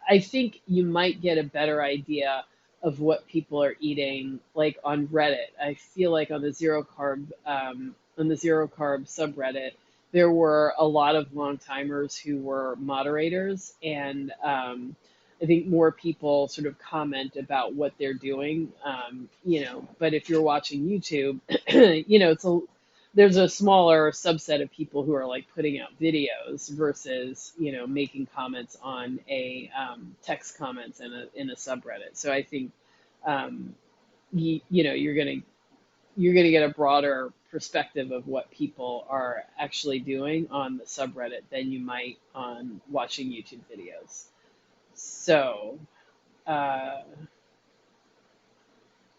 I think you might get a better idea of what people are eating, like on Reddit. I feel like on the zero carb subreddit, there were a lot of long timers who were moderators, and I think more people sort of comment about what they're doing. But if you're watching YouTube, there's a smaller subset of people who are like putting out videos versus making comments on a text comments in a subreddit. So I think you're gonna get a broader perspective of what people are actually doing on the subreddit than you might on watching YouTube videos. So uh,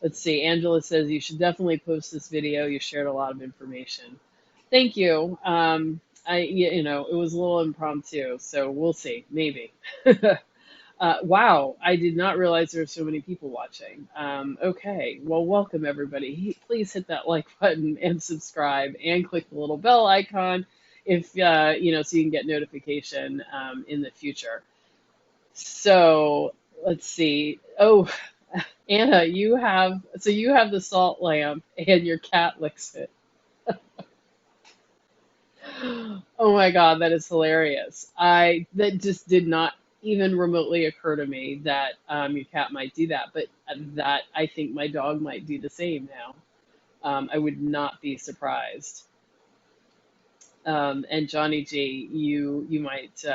let's see. Angela says you should definitely post this video. You shared a lot of information. Thank you. it was a little impromptu, so we'll see, maybe. Wow, I did not realize there were so many people watching. Okay, well, welcome everybody. Please hit that like button and subscribe and click the little bell icon if so you can get notification in the future. So let's see. Oh, Anna, you have the salt lamp and your cat licks it. Oh my God, that is hilarious. That just did not even remotely occur to me that your cat might do that, but that I think my dog might do the same now. I would not be surprised. And Johnny G, you might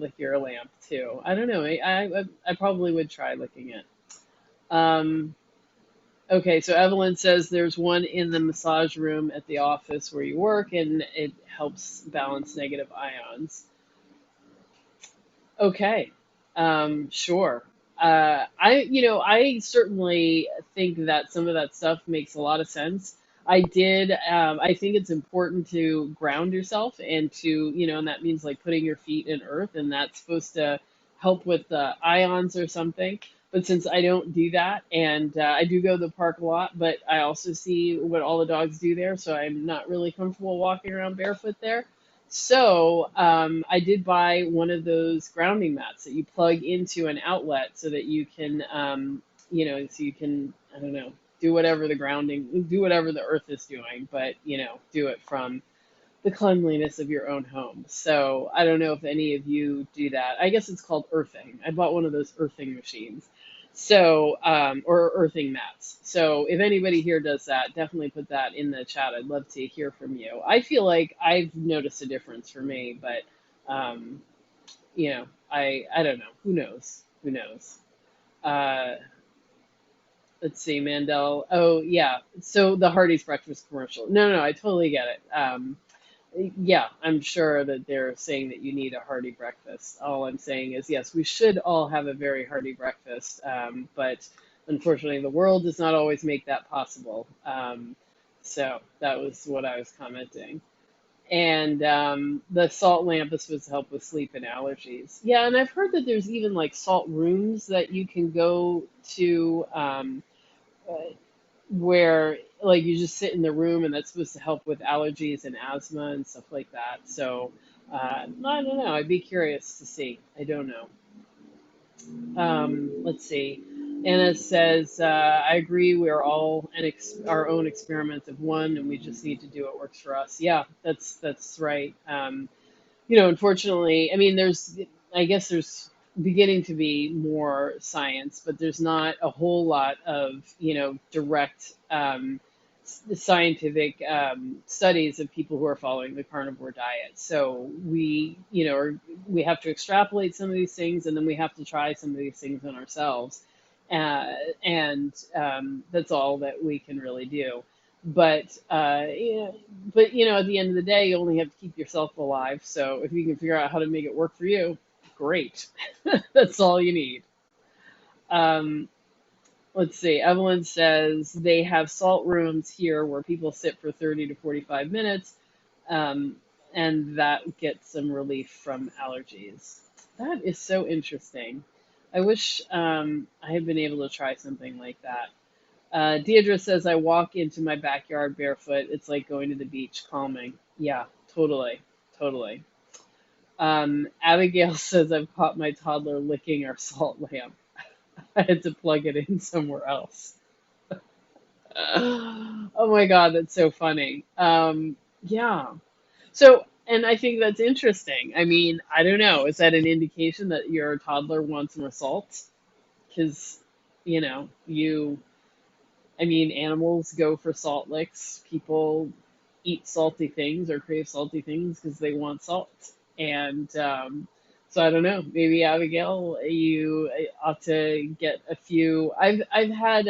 lick your lamp too. I don't know. I probably would try licking it. Um, Okay, so Evelyn says there's one in the massage room at the office where you work, and it helps balance negative ions. Okay, sure. I certainly think that some of that stuff makes a lot of sense. I think it's important to ground yourself and and that means like putting your feet in earth, and that's supposed to help with the ions or something. But since I don't do that, and I do go to the park a lot, but I also see what all the dogs do there, so I'm not really comfortable walking around barefoot there. So I did buy one of those grounding mats that you plug into an outlet so that you can, so you can, I don't know, do whatever the earth is doing, but, do it from the cleanliness of your own home. So I don't know if any of you do that. I guess it's called earthing. I bought one of those earthing machines. So, or earthing mats. So if anybody here does that, definitely put that in the chat. I'd love to hear from you. I feel like I've noticed a difference for me, but, I don't know. Who knows? Who knows? Uh, let's see, Mandel. Oh, yeah. So the Hardee's breakfast commercial. No, no, I totally get it. Yeah, I'm sure that they're saying that you need a hearty breakfast. All I'm saying is, yes, we should all have a very hearty breakfast, but unfortunately, the world does not always make that possible. So that was what I was commenting. And the salt lamp is supposed to help with sleep and allergies. Yeah, and I've heard that there's even like salt rooms that you can go to. Uh, where like you just sit in the room and that's supposed to help with allergies and asthma and stuff like that. So I don't know. I'd be curious to see. I don't know. Let's see. Anna says, I agree. We are all our own experiment of one, and we just need to do what works for us. Yeah, that's right. Unfortunately, I mean, I guess there's beginning to be more science, but there's not a whole lot of, direct scientific studies of people who are following the carnivore diet. So we have to extrapolate some of these things, and then we have to try some of these things on ourselves. And that's all that we can really do. But at the end of the day, you only have to keep yourself alive. So if you can figure out how to make it work for you, great. That's all you need. Um, let's see. Evelyn says they have salt rooms here where people sit for 30 to 45 minutes, um, and that gets some relief from allergies. That is so interesting. I wish I had been able to try something like that. Deirdre says, I walk into my backyard barefoot. It's like going to the beach, calming. Yeah, totally. Totally. Abigail says, I've caught my toddler licking our salt lamp. I had to plug it in somewhere else. Oh my God, that's so funny. Yeah. So, and I think that's interesting. I mean, I don't know. Is that an indication that your toddler wants more salt? Because, you know, you I mean, animals go for salt licks. People eat salty things or crave salty things because they want salt. And so I don't know. Maybe Abigail, you ought to get a few. I've had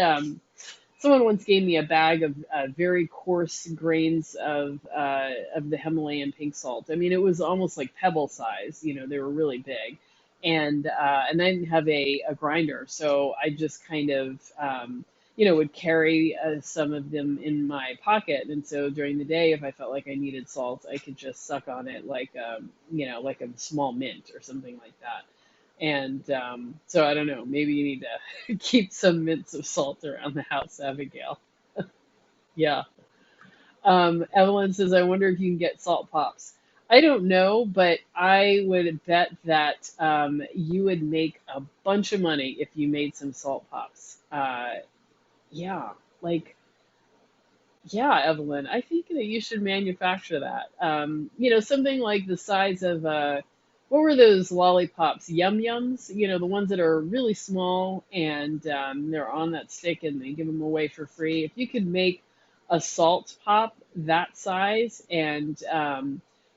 someone once gave me a bag of very coarse grains of the Himalayan pink salt. I mean, it was almost like pebble size. They were really big, and I didn't have a grinder, so I just kind of would carry some of them in my pocket. And so during the day, if I felt like I needed salt, I could just suck on it like, like a small mint or something like that. And so I don't know, maybe you need to keep some mints of salt around the house, Abigail. Yeah. Evelyn says, I wonder if you can get salt pops. I don't know, but I would bet that you would make a bunch of money if you made some salt pops. Yeah, like, yeah, Evelyn, I think that you should manufacture that. Something like the size of, what were those lollipops? Yum Yums? The ones that are really small and they're on that stick and they give them away for free. If you could make a salt pop that size and,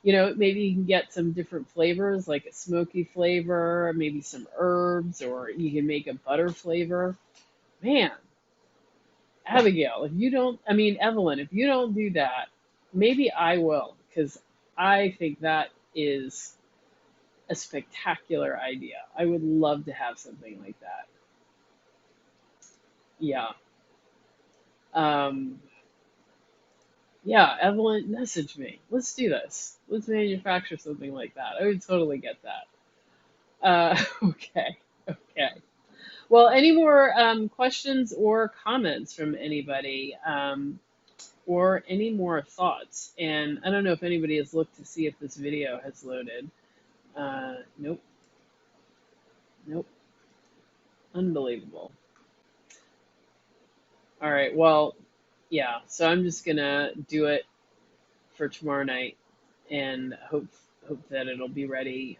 maybe you can get some different flavors, like a smoky flavor, maybe some herbs, or you can make a butter flavor. Man, Abigail, if you don't, I mean, Evelyn, if you don't do that, maybe I will, because I think that is a spectacular idea. I would love to have something like that. Yeah. Um, yeah, Evelyn, message me. Let's do this. Let's manufacture something like that. I would totally get that. Okay. Okay. Well, any more questions or comments from anybody? Or any more thoughts. And I don't know if anybody has looked to see if this video has loaded. Nope, nope, unbelievable. All right, well, yeah, so I'm just gonna do it for tomorrow night and hope that it'll be ready.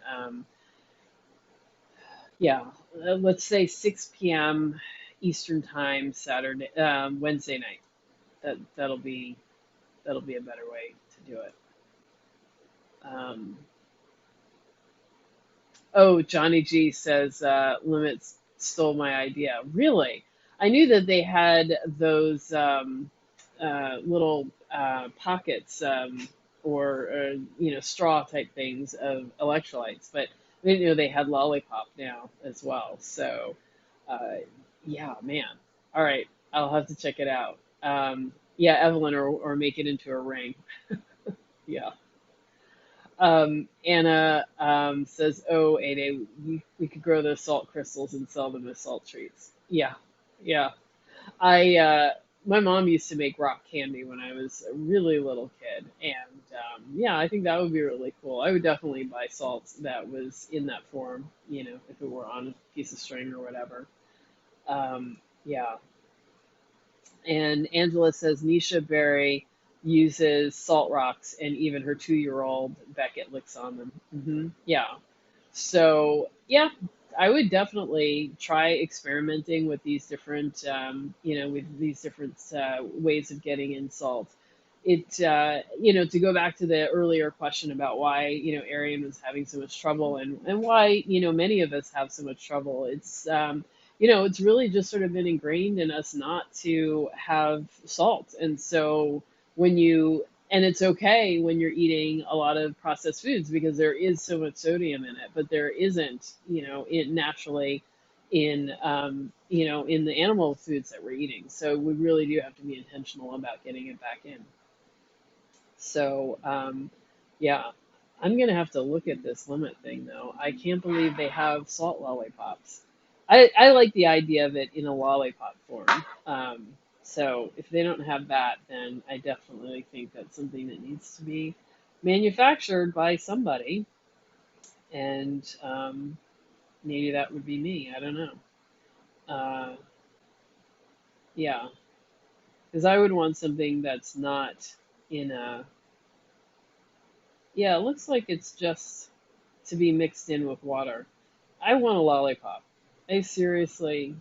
Yeah, let's say 6 p.m. Eastern time, Wednesday night. That'll be a better way to do it. Um, Oh, Johnny G says Limits stole my idea. Really? I knew that they had those little pockets or straw type things of electrolytes, but I didn't know they had lollipop now as well. So uh, yeah, man. All right, I'll have to check it out. Yeah, Evelyn, or make it into a ring. Yeah. Anna says, "Oh, Ade, we could grow those salt crystals and sell them as salt treats." Yeah, yeah. I My mom used to make rock candy when I was a really little kid, and yeah, I think that would be really cool. I would definitely buy salt that was in that form, if it were on a piece of string or whatever. Yeah. And Angela says Nisha Berry uses salt rocks, and even her 2-year-old Beckett licks on them. Yeah. So, yeah, I would definitely try experimenting with these different, ways of getting in salt. To go back to the earlier question about why, Arian was having so much trouble and why, many of us have so much trouble. It's really just sort of been ingrained in us not to have salt. And so and it's okay when you're eating a lot of processed foods because there is so much sodium in it, but there isn't, it naturally in the animal foods that we're eating. So we really do have to be intentional about getting it back in. So, yeah, I'm gonna have to look at this limit thing though. I can't believe they have salt lollipops. I like the idea of it in a lollipop form. So if they don't have that, then I definitely think that's something that needs to be manufactured by somebody, and maybe that would be me. I don't know. Uh, yeah, because I would want something that's not in a. Yeah, it looks like it's just to be mixed in with water. I want a lollipop. I seriously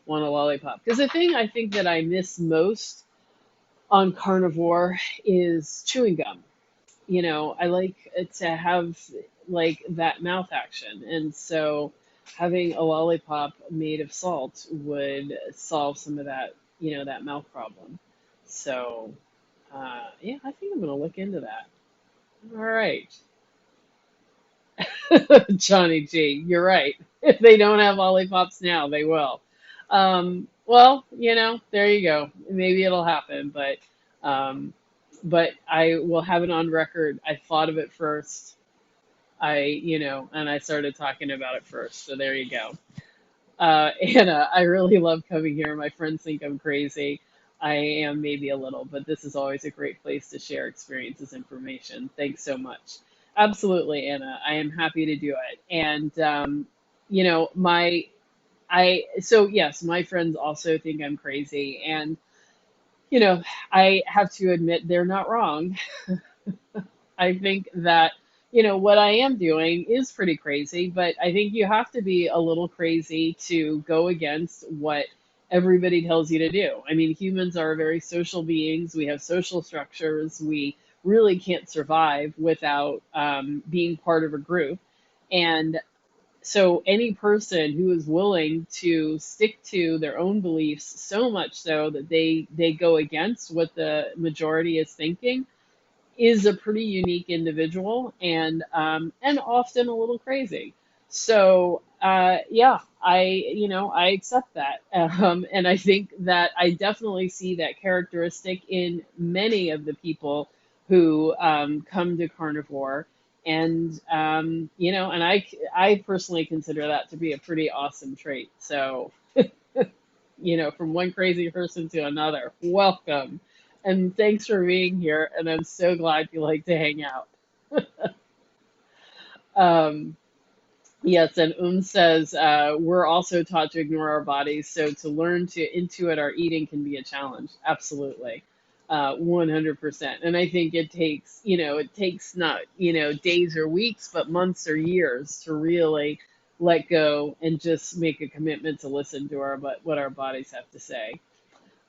want a lollipop. Because the thing I think that I miss most on carnivore is chewing gum. I like to have like that mouth action. And so having a lollipop made of salt would solve some of that, that mouth problem. So, yeah, I think I'm going to look into that. All right. Johnny G, you're right. If they don't have lollipops now, they will. Well, there you go. Maybe it'll happen, um, but I will have it on record. I thought of it first. And I started talking about it first. So there you go. Anna, I really love coming here. My friends think I'm crazy. I am maybe a little, but this is always a great place to share experiences, information. Thanks so much. Absolutely, Anna. I am happy to do it. And my so yes, my friends also think I'm crazy, and you know, I have to admit they're not wrong. I think that, what I am doing is pretty crazy, but I think you have to be a little crazy to go against what everybody tells you to do. I mean, humans are very social beings. We have social structures. We really can't survive without being part of a group. And so any person who is willing to stick to their own beliefs so much so that they go against what the majority is thinking is a pretty unique individual, and often a little crazy. So yeah, I accept that, and I think that I definitely see that characteristic in many of the people who come to carnivore, and and I personally consider that to be a pretty awesome trait. So from one crazy person to another. Welcome. And thanks for being here. And I'm so glad you like to hang out. Um, yes, and says, we're also taught to ignore our bodies. So to learn to intuit our eating can be a challenge. Absolutely. 100%. And I think it takes not, days or weeks, but months or years to really let go and just make a commitment to listen to what our bodies have to say.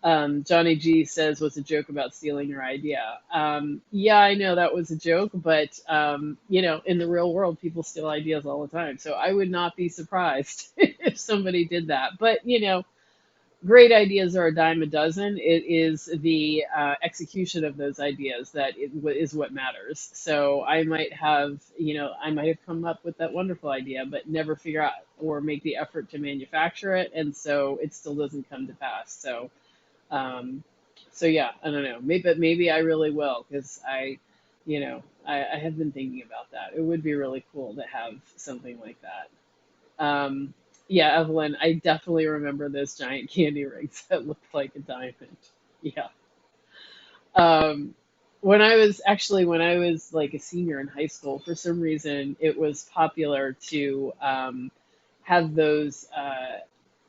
Johnny G says, was a joke about stealing your idea. Yeah, I know that was a joke, but in the real world, people steal ideas all the time. So I would not be surprised if somebody did that. But great ideas are a dime a dozen. It is the execution of those ideas that is what matters. So I might have come up with that wonderful idea, but never figure out or make the effort to manufacture it, and so it still doesn't come to pass. Um, so yeah, I don't know. Maybe I really will because I have been thinking about that. It would be really cool to have something like that. Um, yeah, Evelyn, I definitely remember those giant candy rings that looked like a diamond. Yeah. Um, when I was like a senior in high school, for some reason it was popular to have those.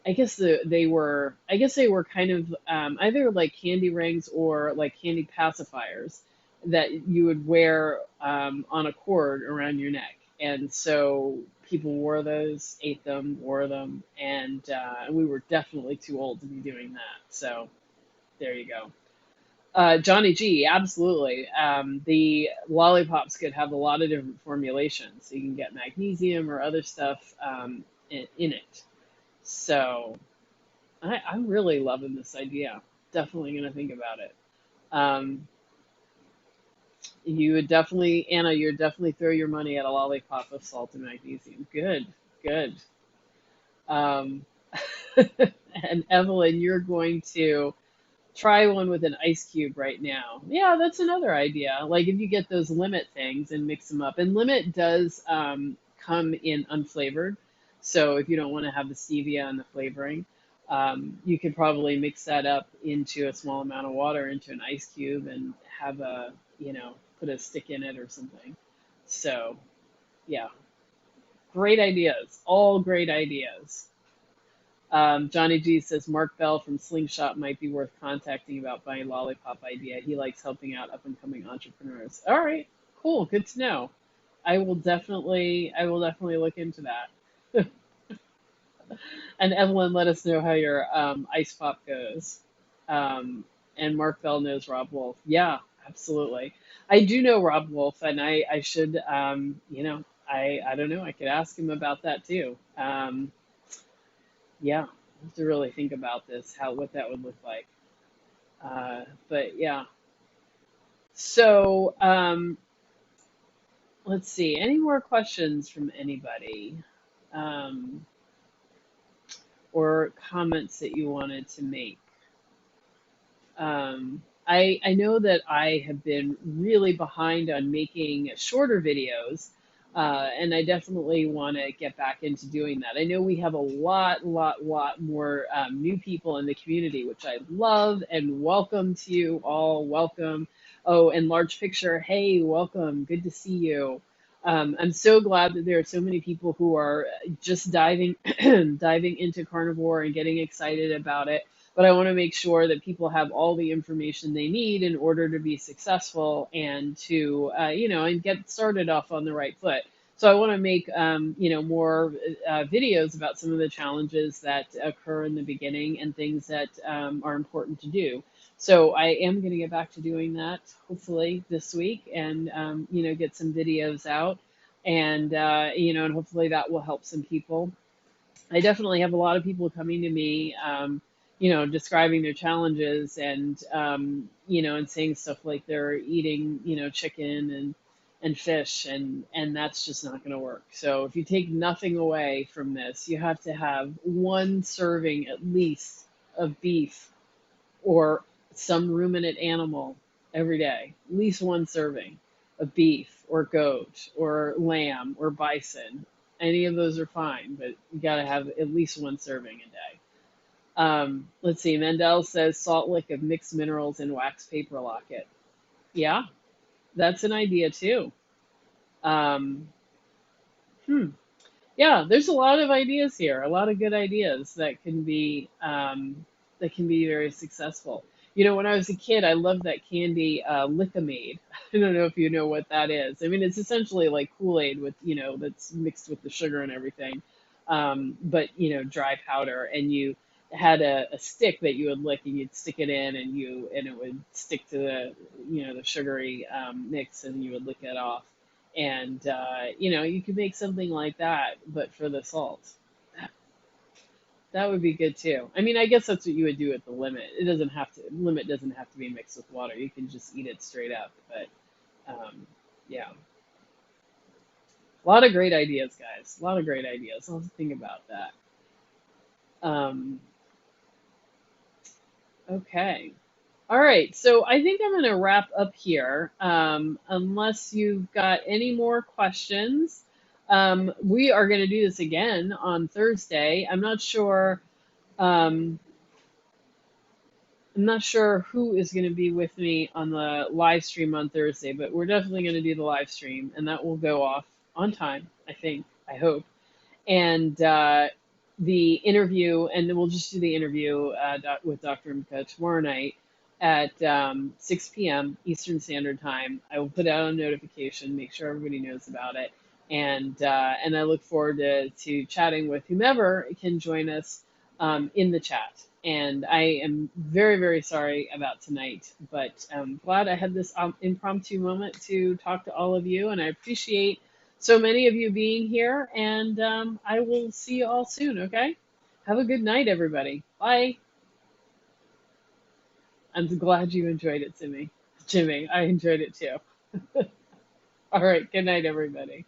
I guess they were kind of either like candy rings or like candy pacifiers that you would wear on a cord around your neck. And so people wore those, ate them, wore them, and we were definitely too old to be doing that. So there you go. Johnny G, absolutely. The lollipops could have a lot of different formulations. So you can get magnesium or other stuff in it. So I'm really loving this idea. Definitely going to think about it. Um, you would definitely, Anna, you would definitely throw your money at a lollipop of salt and magnesium. Good, good. Um, and Evelyn, you're going to try one with an ice cube right now. Yeah, that's another idea. Like if you get those limit things and mix them up. And limit does come in unflavored. So if you don't want to have the stevia and the flavoring, you could probably mix that up into a small amount of water into an ice cube and have put a stick in it or something. So yeah, great ideas. All great ideas. Johnny G says Mark Bell from Slingshot might be worth contacting about buying lollipop idea. He likes helping out up and coming entrepreneurs. All right, cool, good to know. I will definitely look into that. And Evelyn, let us know how your ice pop goes. Um, and Mark Bell knows Rob Wolf. Yeah, absolutely. I do know Rob Wolf, and I should I don't know. I could ask him about that too. Yeah, I have to really think about this, how what that would look like. But yeah, so let's see. Any more questions from anybody? Um, or comments that you wanted to make. I know that I have been really behind on making shorter videos, and I definitely want to get back into doing that. I know we have a lot more new people in the community, which I love, and welcome to you all. Welcome. Oh, and large picture. Hey, welcome. Good to see you. I'm so glad that there are so many people who are just diving diving into carnivore and getting excited about it, but I want to make sure that people have all the information they need in order to be successful and to, and get started off on the right foot. So I want to make, more videos about some of the challenges that occur in the beginning and things that are important to do. So I am going to get back to doing that hopefully this week and, get some videos out and, and hopefully that will help some people. I definitely have a lot of people coming to me, describing their challenges and, and saying stuff like they're eating, chicken and fish, and that's just not going to work. So if you take nothing away from this, you have to have one serving at least of beef or some ruminant animal every day, at least one serving of beef or goat or lamb or bison. Any of those are fine, but you got to have at least one serving a day. Let's see. Mendel says salt lick of mixed minerals in wax paper locket. Yeah, that's an idea too. Um, hmm. Yeah, there's a lot of ideas here, a lot of good ideas that can be very successful. When I was a kid, I loved that candy, Lick-O-Maid. I don't know if you know what that is. I mean, it's essentially like Kool-Aid with, that's mixed with the sugar and everything, but dry powder, and you had a stick that you would lick, and you'd stick it in, and it would stick to the, the sugary mix, and you would lick it off. And you could make something like that, but for the salt. That would be good too. I mean, I guess that's what you would do at the limit. Limit doesn't have to be mixed with water. You can just eat it straight up. But yeah, a lot of great ideas, guys. A lot of great ideas. I'll have to think about that. Um, okay. All right, so I think I'm going to wrap up here, unless you've got any more questions. We are going to do this again on Thursday. Um, I'm not sure who is going to be with me on the live stream on Thursday, but we're definitely going to do the live stream, and that will go off on time, I think, I hope. And the interview, and then we'll just do the interview with Dr. Mika tomorrow night at 6 p.m. Eastern Standard Time. I will put out a notification, make sure everybody knows about it, and I look forward to chatting with whomever can join us in the chat. And I am very, very sorry about tonight, but I'm glad I had this impromptu moment to talk to all of you, and I appreciate so many of you being here, and I will see you all soon, okay? Have a good night, everybody. Bye. I'm glad you enjoyed it, Jimmy. I enjoyed it too. All right, good night, everybody.